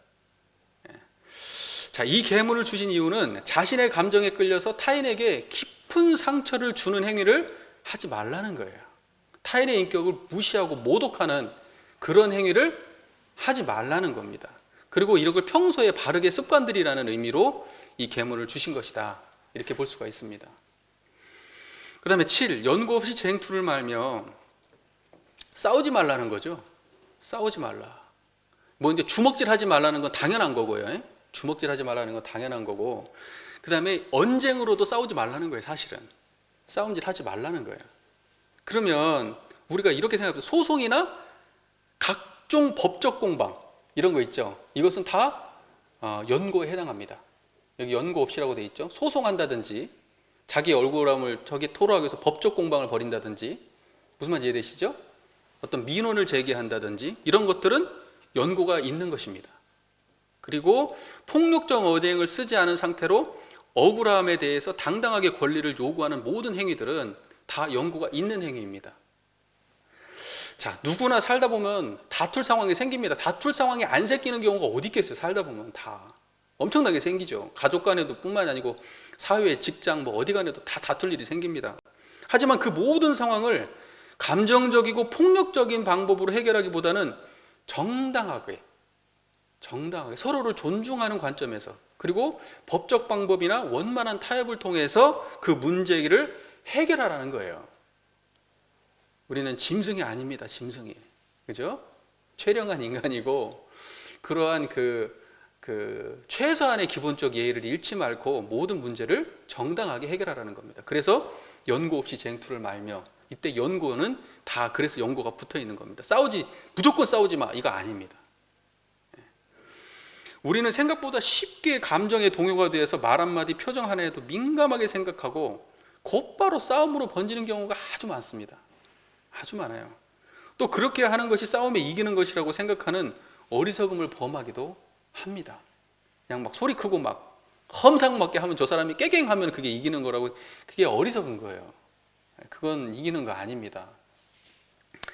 자, 이 계문을 주신 이유는 자신의 감정에 끌려서 타인에게 깊은 상처를 주는 행위를 하지 말라는 거예요. 타인의 인격을 무시하고 모독하는 그런 행위를 하지 말라는 겁니다. 그리고 이걸 평소에 바르게 습관들이라는 의미로 이 계문을 주신 것이다, 이렇게 볼 수가 있습니다. 그 다음에 7, 연고 없이 쟁투를 말며 싸우지 말라는 거죠. 싸우지 말라. 뭐 이제 주먹질 하지 말라는 건 당연한 거고요. 주먹질 하지 말라는 건 당연한 거고, 그 다음에 언쟁으로도 싸우지 말라는 거예요. 사실은 싸움질 하지 말라는 거예요. 그러면 우리가 이렇게 생각해요. 소송이나 각종 법적 공방 이런 거 있죠. 이것은 다 연고에 해당합니다. 여기 연고 없이라고 돼 있죠. 소송한다든지 자기 억울함을 저기 토로하기 위해서 법적 공방을 벌인다든지, 무슨 말인지 이해되시죠? 어떤 민원을 제기한다든지 이런 것들은 연고가 있는 것입니다. 그리고 폭력적 언행을 쓰지 않은 상태로 억울함에 대해서 당당하게 권리를 요구하는 모든 행위들은 다 연고가 있는 행위입니다. 자, 누구나 살다 보면 다툴 상황이 생깁니다. 다툴 상황이 안 생기는 경우가 어디 있겠어요? 살다 보면 다 엄청나게 생기죠. 가족 간에도 뿐만 아니고 사회, 직장, 뭐 어디 간에도 다 다툴 일이 생깁니다. 하지만 그 모든 상황을 감정적이고 폭력적인 방법으로 해결하기보다는 정당하게 서로를 존중하는 관점에서, 그리고 법적 방법이나 원만한 타협을 통해서 그 문제를 해결하라는 거예요. 우리는 짐승이 아닙니다. 짐승이. 그죠? 최령한 인간이고, 그러한 최소한의 기본적 예의를 잃지 말고 모든 문제를 정당하게 해결하라는 겁니다. 그래서 연고 없이 쟁투를 말며, 이때 연고는 다 그래서 연고가 붙어 있는 겁니다. 무조건 싸우지 마, 이거 아닙니다. 우리는 생각보다 쉽게 감정의 동요가 되어서 말 한마디, 표정 하나에도 민감하게 생각하고 곧바로 싸움으로 번지는 경우가 아주 많습니다. 아주 많아요. 또 그렇게 하는 것이 싸움에 이기는 것이라고 생각하는 어리석음을 범하기도 합니다. 그냥 막 소리 크고 막 험상맞게 하면 저 사람이 깨갱하면 그게 이기는 거라고, 그게 어리석은 거예요. 그건 이기는 거 아닙니다.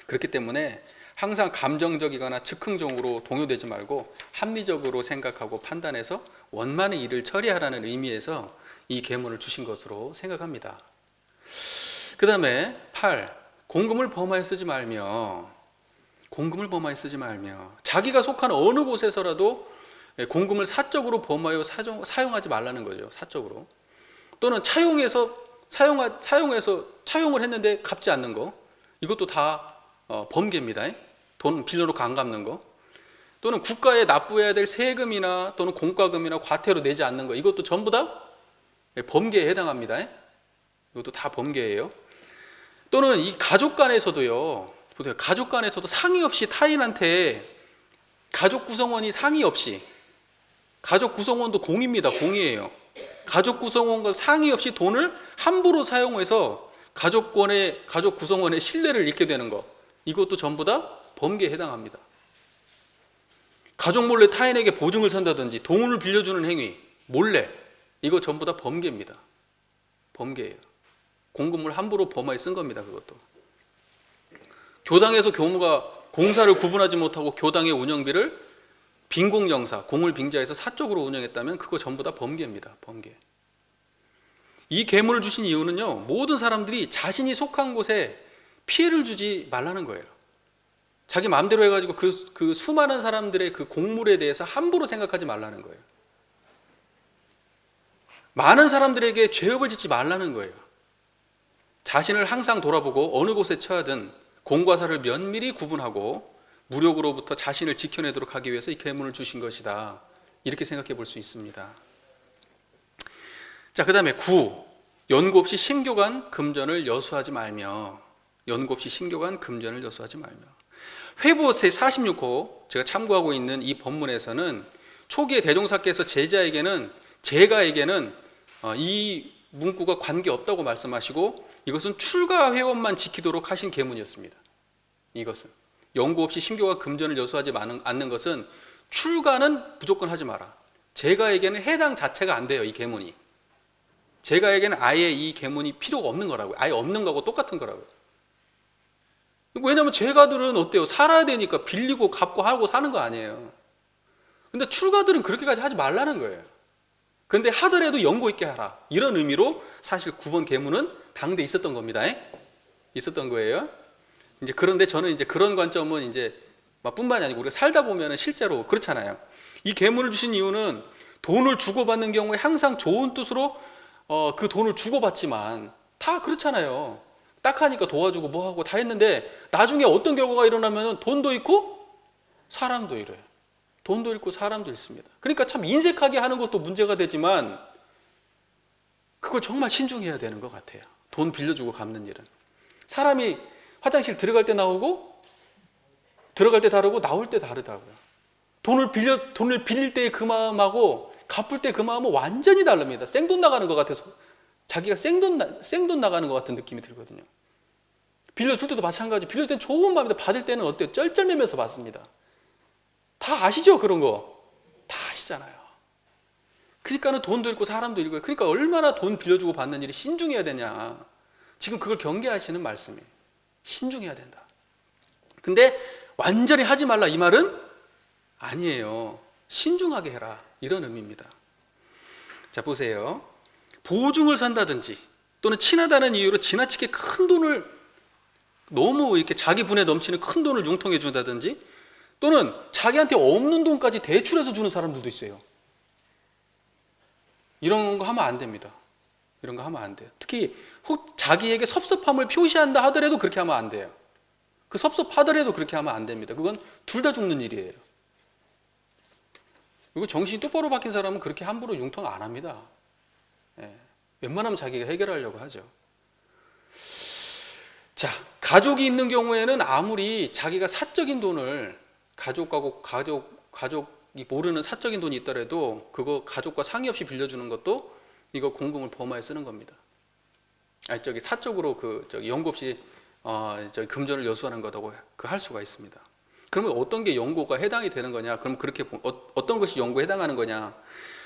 그렇기 때문에 항상 감정적이거나 즉흥적으로 동요되지 말고 합리적으로 생각하고 판단해서 원만히 일을 처리하라는 의미에서 이 계문을 주신 것으로 생각합니다. 그 다음에 8. 공금을 범하여 쓰지 말며, 자기가 속한 어느 곳에서라도 공금을 사적으로 범하여 사용하지 말라는 거죠. 사적으로. 또는 차용해서 차용을 했는데 갚지 않는 거, 이것도 다 범죄입니다. 돈 빌려놓고 안 갚는 거. 또는 국가에 납부해야 될 세금이나 또는 공과금이나 과태료 내지 않는 거, 이것도 전부 다 범죄에 해당합니다. 이것도 다 범죄예요. 또는 이 가족 간에서도요, 가족 간에서도 상의 없이 타인한테, 가족 구성원이 상의 없이, 가족 구성원도 공입니다. 공이에요. 가족 구성원과 상의 없이 돈을 함부로 사용해서 가족 구성원의 신뢰를 잃게 되는 것, 이것도 전부 다 범죄에 해당합니다. 가족 몰래 타인에게 보증을 선다든지 돈을 빌려주는 행위, 몰래, 이거 전부 다 범죄입니다. 범죄예요. 공금을 함부로 범하에 쓴 겁니다. 그것도. 교당에서 교무가 공사를 구분하지 못하고 교당의 운영비를 빈공영사, 공을 빙자해서 사적으로 운영했다면 그거 전부 다 범죄입니다. 범죄. 이 계문을 주신 이유는요, 모든 사람들이 자신이 속한 곳에 피해를 주지 말라는 거예요. 자기 마음대로 해가지고 그 수많은 사람들의 그 공물에 대해서 함부로 생각하지 말라는 거예요. 많은 사람들에게 죄업을 짓지 말라는 거예요. 자신을 항상 돌아보고 어느 곳에 처하든 공과 사를 면밀히 구분하고 무력으로부터 자신을 지켜내도록 하기 위해서 이 계문을 주신 것이다. 이렇게 생각해 볼 수 있습니다. 자, 그 다음에 9. 연고 없이 신교간 금전을 여수하지 말며. 회보 제46호 제가 참고하고 있는 이 본문에서는 초기에 대종사께서 제가에게는 이 문구가 관계없다고 말씀하시고 이것은 출가 회원만 지키도록 하신 계문이었습니다. 이것은 연고 없이 신교가 금전을 여수하지 않는 것은 출가는 무조건 하지 마라. 제가에게는 해당 자체가 안 돼요. 이 계문이. 제가에게는 아예 이 계문이 필요가 없는 거라고요. 아예 없는 거하고 똑같은 거라고요. 왜냐하면 제가들은 어때요? 살아야 되니까 빌리고 갚고 하고 사는 거 아니에요. 근데 출가들은 그렇게까지 하지 말라는 거예요. 근데 하더라도 연고 있게 하라. 이런 의미로 사실 9번 계문은 당대 있었던 겁니다. 있었던 거예요. 그런데 저는 그런 관점은 뿐만이 아니고 우리가 살다 보면 실제로 그렇잖아요. 이 계문을 주신 이유는 돈을 주고받는 경우에 항상 좋은 뜻으로 그 돈을 주고받지만 다 그렇잖아요. 딱 하니까 도와주고 뭐하고 다 했는데 나중에 어떤 결과가 일어나면 돈도 잃고 사람도 잃어요. 돈도 잃고 사람도 잃습니다. 그러니까 참 인색하게 하는 것도 문제가 되지만 그걸 정말 신중해야 되는 것 같아요. 돈 빌려주고 갚는 일은. 사람이 화장실 들어갈 때 나오고 들어갈 때 다르고 나올 때 다르다고요. 돈을 빌릴 때의 그 마음하고 갚을 때 그 마음은 완전히 다릅니다. 생돈 나가는 것 같아서 자기가 생돈 나가는 것 같은 느낌이 들거든요. 빌려줄 때도 마찬가지. 빌릴 때는 좋은 마음인데 받을 때는 어때요? 쩔쩔매면서 받습니다. 다 아시죠? 그런 거. 다 아시잖아요. 그러니까는 돈도 잃고 사람도 잃고, 그러니까 얼마나 돈 빌려주고 받는 일이 신중해야 되냐. 지금 그걸 경계하시는 말씀이에요. 신중해야 된다. 근데 완전히 하지 말라 이 말은 아니에요. 신중하게 해라. 이런 의미입니다. 자, 보세요. 보증을 산다든지 또는 친하다는 이유로 지나치게 큰 돈을 너무 이렇게 자기 분에 넘치는 큰 돈을 융통해 준다든지, 또는 자기한테 없는 돈까지 대출해서 주는 사람들도 있어요. 이런 거 하면 안 됩니다. 이런 거 하면 안 돼요. 특히 혹 자기에게 섭섭함을 표시한다 하더라도 그렇게 하면 안 돼요. 그 섭섭하더라도 그렇게 하면 안 됩니다. 그건 둘 다 죽는 일이에요. 그리고 정신이 똑바로 박힌 사람은 그렇게 함부로 융통 안 합니다. 예. 웬만하면 자기가 해결하려고 하죠. 자, 가족이 있는 경우에는 아무리 자기가 사적인 돈을 가족이 모르는 사적인 돈이 있더라도 그거 가족과 상의 없이 빌려주는 것도 이거 공금을 범하에 쓰는 겁니다. 사적으로 연고 없이 금전을 여수하는 거다고 할 수가 있습니다. 그러면 어떤 게 연고가 해당이 되는 거냐? 그럼 그렇게 어떤 것이 연고에 해당하는 거냐?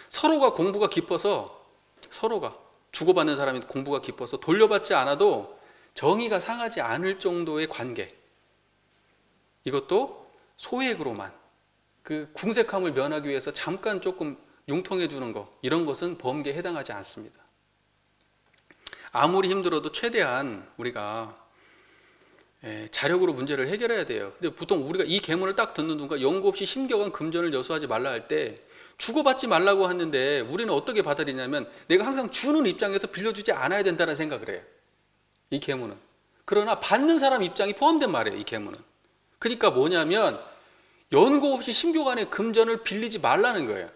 서로가 공부가 깊어서, 서로가 주고받는 사람이 공부가 깊어서 돌려받지 않아도 정의가 상하지 않을 정도의 관계, 이것도 소액으로만 그 궁색함을 면하기 위해서 잠깐 조금 융통해 주는 거, 이런 것은 범죄에 해당하지 않습니다. 아무리 힘들어도 최대한 우리가 자력으로 문제를 해결해야 돼요. 근데 보통 우리가 이 계문을 딱 듣는 순간 연고 없이 심경한 금전을 여수하지 말라 할 때 주고받지 말라고 하는데 우리는 어떻게 받아들이냐면 내가 항상 주는 입장에서 빌려주지 않아야 된다는 생각을 해요. 이 계문은. 그러나 받는 사람 입장이 포함된 말이에요. 이 계문은. 그러니까 뭐냐면 연고 없이 심교간의 금전을 빌리지 말라는 거예요.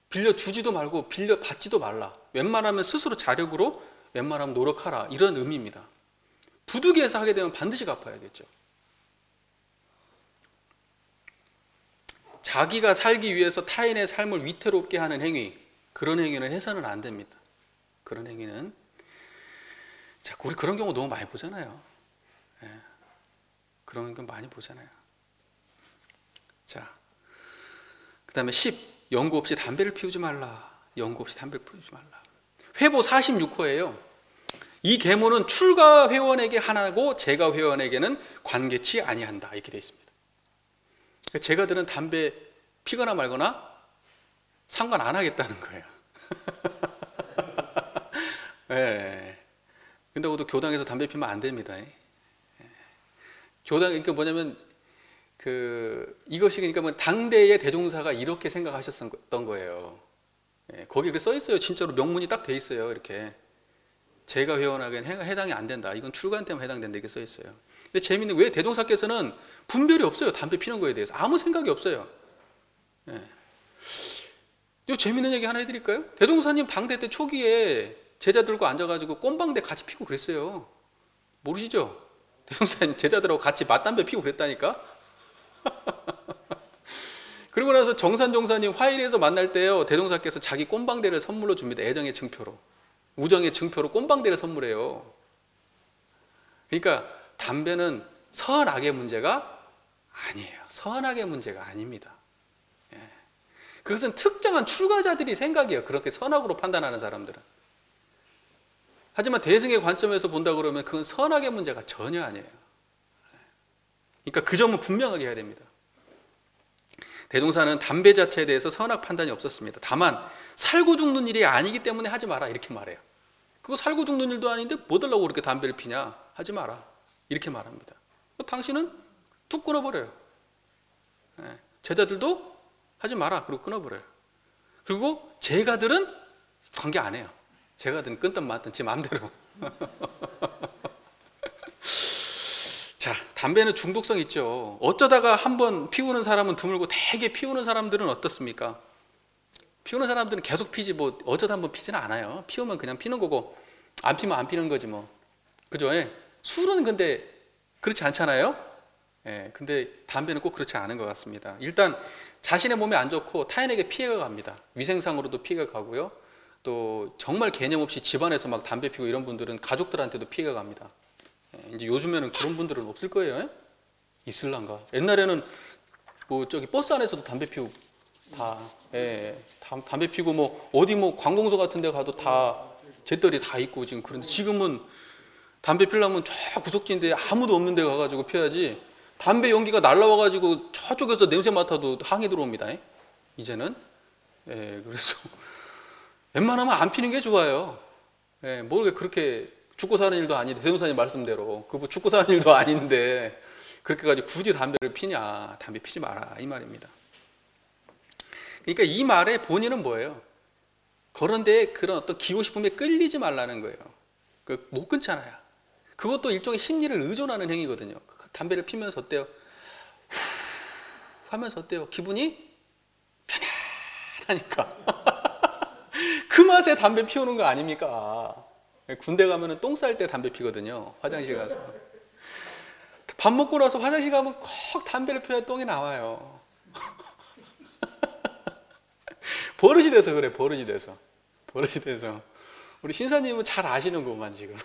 빌려주지도 말고 빌려받지도 말라. 웬만하면 스스로 자력으로 웬만하면 노력하라. 이런 의미입니다. 부득이해서 하게 되면 반드시 갚아야겠죠. 자기가 살기 위해서 타인의 삶을 위태롭게 하는 행위, 그런 행위는 해서는 안 됩니다. 그런 행위는. 자, 우리 그런 경우 너무 많이 보잖아요. 그런 거 많이 보잖아요. 자, 그 다음에 10. 연고 없이 담배를 피우지 말라. 연고 없이 담배를 피우지 말라. 회보 46호예요. 이 계문은 출가 회원에게 하나고 재가 회원에게는 관계치 아니한다. 이렇게 되어 있습니다. 재가들은 담배 피거나 말거나 상관 안 하겠다는 거예요. 네. 근데도 교당에서 담배 피면 안 됩니다. 교당, 그러니까 뭐냐면, 이것이 그러니까 뭐 당대의 대종사가 이렇게 생각하셨던 거예요. 거기에 써 있어요. 진짜로 명문이 딱 돼 있어요. 이렇게. 재가 회원에게는 해당이 안 된다. 이건 출가한테만 해당된다. 이렇게 써 있어요. 근데 재미있는 왜 대종사께서는 분별이 없어요. 담배 피는 거에 대해서. 아무 생각이 없어요. 이 재미있는 얘기 하나 해드릴까요? 대종사님 당대 때 초기에 제자들과 앉아가지고 꼼방대 같이 피고 그랬어요. 모르시죠? 대종사님 제자들하고 같이 맞담배 피고 그랬다니까? 그리고 나서 정산종사님 화일에서 만날 때요, 대종사께서 자기 꼼방대를 선물로 줍니다. 애정의 증표로. 우정의 증표로 꼼방대를 선물해요. 그러니까 담배는 선악의 문제가 아니에요. 선악의 문제가 아닙니다. 그것은 특정한 출가자들이 생각이에요. 그렇게 선악으로 판단하는 사람들은. 하지만 대승의 관점에서 본다 그러면 그건 선악의 문제가 전혀 아니에요. 그러니까 그 점은 분명하게 해야 됩니다. 대종사는 담배 자체에 대해서 선악 판단이 없었습니다. 다만 살고 죽는 일이 아니기 때문에 하지 마라 이렇게 말해요. 그거 살고 죽는 일도 아닌데 뭐 달라고 그렇게 담배를 피냐? 하지 마라 이렇게 말합니다. 당신은 툭 끊어버려요. 제자들도 하지 마라 그러고 끊어버려요. 그리고 제가들은 관계 안 해요. 제가들은 끊든 말든 지 마음대로. 자, 담배는 중독성 있죠. 어쩌다가 한번 피우는 사람은 드물고 되게 피우는 사람들은 어떻습니까? 피우는 사람들은 계속 피지 뭐 어쩌다 한번 피지는 않아요. 피우면 그냥 피는 거고 안 피면 안 피는 거지 뭐. 그죠? 술은 근데 그렇지 않잖아요. 근데 담배는 꼭 그렇지 않은 것 같습니다. 일단 자신의 몸에 안 좋고 타인에게 피해가 갑니다. 위생상으로도 피해가 가고요. 또 정말 개념 없이 집안에서 막 담배 피우고 이런 분들은 가족들한테도 피해가 갑니다. 이제 요즘에는 그런 분들은 없을 거예요. 있을란가? 옛날에는 뭐 저기 버스 안에서도 담배 피우고 담배 피우고 뭐 어디 뭐 관공서 같은 데 가도 다 재떨이 다 있고 지금 그런데 지금은 담배 피우려면 저 구석진데 아무도 없는 데 가가지고 피워야지 담배 연기가 날라와가지고 저쪽에서 냄새 맡아도 항이 들어옵니다. 이제는. 그래서 웬만하면 안 피는 게 좋아요. 뭘 그렇게 죽고 사는 일도 아닌데, 대종사님 말씀대로 그분 죽고 사는 일도 아닌데 그렇게 가지고 굳이 담배를 피냐? 담배 피지 마라 이 말입니다. 그러니까 이 말의 본의는 뭐예요? 그런데 그런 어떤 기호식품에 끌리지 말라는 거예요. 못 끊잖아요. 그것도 일종의 심리를 의존하는 행위거든요. 담배를 피면서 어때요? 후 하면서 어때요? 기분이 편안하니까. 그 맛에 담배 피우는 거 아닙니까? 군대 가면은 똥 쌀 때 담배 피거든요. 화장실 가서. 밥 먹고 나서 화장실 가면 꼭 담배를 피워야 똥이 나와요. 버릇이 돼서 그래, 버릇이 돼서. 버릇이 돼서. 우리 신사님은 잘 아시는구만, 지금.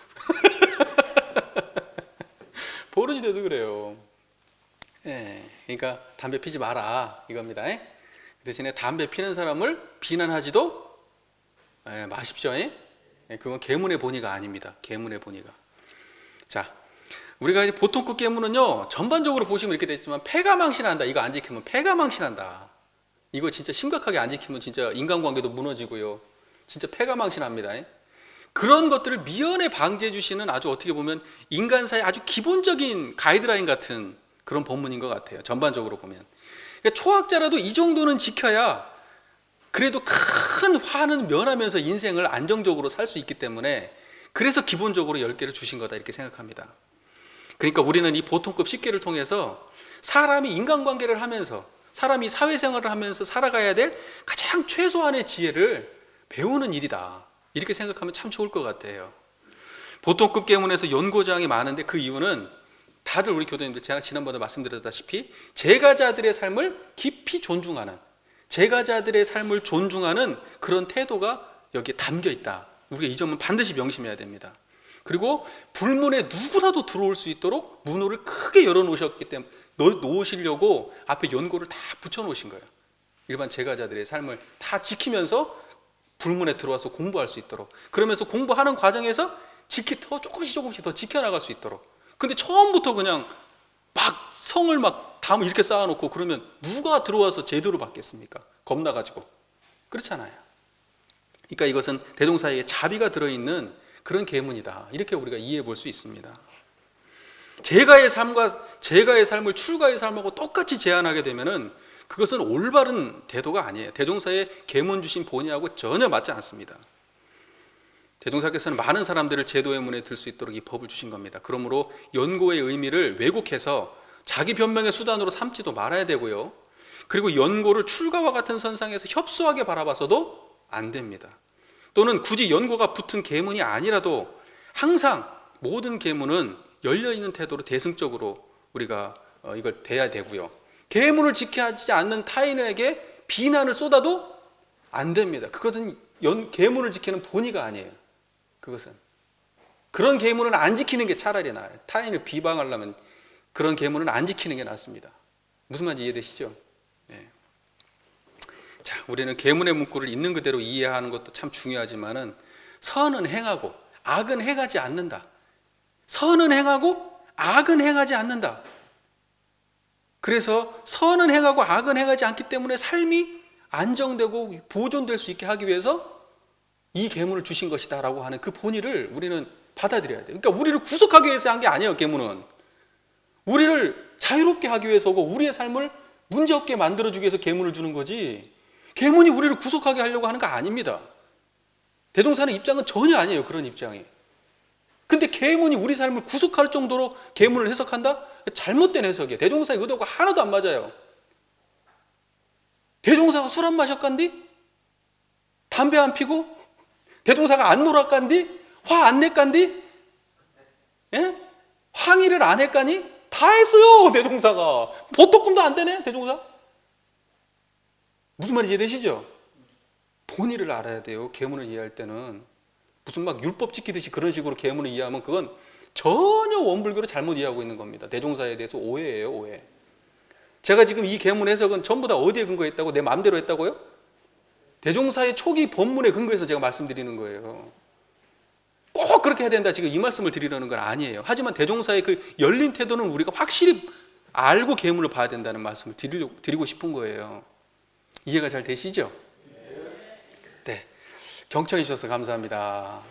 버릇이 돼서 그래요. 예, 그러니까 담배 피지 마라, 이겁니다. 그 대신에 담배 피는 사람을 비난하지도 마십시오. 그건 계문의 본의가 아닙니다. 계문의 본의가. 자, 우리가 이제 보통급 계문은요, 전반적으로 보시면 이렇게 됐지만, 폐가 망신한다. 이거 안 지키면 폐가 망신한다. 이거 진짜 심각하게 안 지키면 진짜 인간관계도 무너지고요. 진짜 폐가 망신합니다. 그런 것들을 미연에 방지해 주시는 아주 어떻게 보면 인간사의 아주 기본적인 가이드라인 같은 그런 본문인 것 같아요. 전반적으로 보면. 그러니까 초학자라도 이 정도는 지켜야 그래도 큰 화는 면하면서 인생을 안정적으로 살 수 있기 때문에, 그래서 기본적으로 10개를 주신 거다 이렇게 생각합니다. 그러니까 우리는 이 보통급 10개를 통해서 사람이 인간관계를 하면서, 사람이 사회생활을 하면서 살아가야 될 가장 최소한의 지혜를 배우는 일이다 이렇게 생각하면 참 좋을 것 같아요. 보통급 계문에서 연고장이 많은데 그 이유는 다들 우리 교도님들, 제가 지난번에 말씀드렸다시피 제가자들의 삶을 깊이 존중하는, 제가자들의 삶을 존중하는 그런 태도가 여기에 담겨 있다. 우리가 이 점은 반드시 명심해야 됩니다. 그리고 불문에 누구라도 들어올 수 있도록 문호를 크게 열어놓으셨기 때문에, 놓으시려고 앞에 연고를 다 붙여놓으신 거예요. 일반 제가자들의 삶을 다 지키면서 불문에 들어와서 공부할 수 있도록, 그러면서 공부하는 과정에서 조금씩 더 지켜나갈 수 있도록. 근데 처음부터 그냥 막 성을 막 담을 이렇게 쌓아놓고 그러면 누가 들어와서 제대로 받겠습니까? 겁나가지고. 그렇잖아요. 그러니까 이것은 대종사에게 자비가 들어있는 그런 계문이다 이렇게 우리가 이해해 볼 수 있습니다. 제가의 삶을 출가의 삶하고 똑같이 제한하게 되면은 그것은 올바른 태도가 아니에요. 대종사의 계문 주신 본의하고 전혀 맞지 않습니다. 대종사께서는 많은 사람들을 제도의 문에 들 수 있도록 이 법을 주신 겁니다. 그러므로 연고의 의미를 왜곡해서 자기 변명의 수단으로 삼지도 말아야 되고요. 그리고 연고를 출가와 같은 선상에서 협소하게 바라봐서도 안 됩니다. 또는 굳이 연고가 붙은 계문이 아니라도 항상 모든 계문은 열려있는 태도로 대승적으로 우리가 이걸 대해야 되고요. 계문을 지키지 않는 타인에게 비난을 쏟아도 안 됩니다. 그것은 계문을 지키는 본의가 아니에요. 그것은 그런 계문은 안 지키는 게 차라리 나아요. 타인을 비방하려면 그런 계문은 안 지키는 게 낫습니다. 무슨 말인지 이해되시죠? 네. 자, 우리는 계문의 문구를 있는 그대로 이해하는 것도 참 중요하지만은, 선은 행하고 악은 행하지 않는다. 선은 행하고 악은 행하지 않는다. 그래서 선은 행하고 악은 행하지 않기 때문에 삶이 안정되고 보존될 수 있게 하기 위해서 이 계문을 주신 것이다 라고 하는 그 본의를 우리는 받아들여야 돼요. 그러니까 우리를 구속하기 위해서 한 게 아니에요. 계문은 우리를 자유롭게 하기 위해서고 우리의 삶을 문제없게 만들어주기 위해서 계문을 주는 거지, 계문이 우리를 구속하게 하려고 하는 거 아닙니다. 대종사의 입장은 전혀 아니에요. 그런 입장이. 근데 계문이 우리 삶을 구속할 정도로 계문을 해석한다? 잘못된 해석이에요. 대종사의 의도가 하나도 안 맞아요. 대종사가 술 안 마셨간디? 담배 안 피고? 대종사가 안 놀았간디? 화 안 냈간디? 예? 항의를 안 했까니? 다 했어요. 대종사가. 보통금도 안 되네. 대종사. 무슨 말인지 이해되시죠? 본의를 알아야 돼요. 계문을 이해할 때는. 무슨 막 율법 지키듯이 그런 식으로 계문을 이해하면 그건 전혀 원불교로 잘못 이해하고 있는 겁니다. 대종사에 대해서 오해예요. 오해. 제가 지금 이 계문 해석은 전부 다 어디에 근거했다고? 내 마음대로 했다고요? 대종사의 초기 본문에 근거해서 제가 말씀드리는 거예요. 꼭 그렇게 해야 된다 지금 이 말씀을 드리려는 건 아니에요. 하지만 대종사의 그 열린 태도는 우리가 확실히 알고 계문을 봐야 된다는 말씀을 드리고 싶은 거예요. 이해가 잘 되시죠? 네. 경청해 주셔서 감사합니다.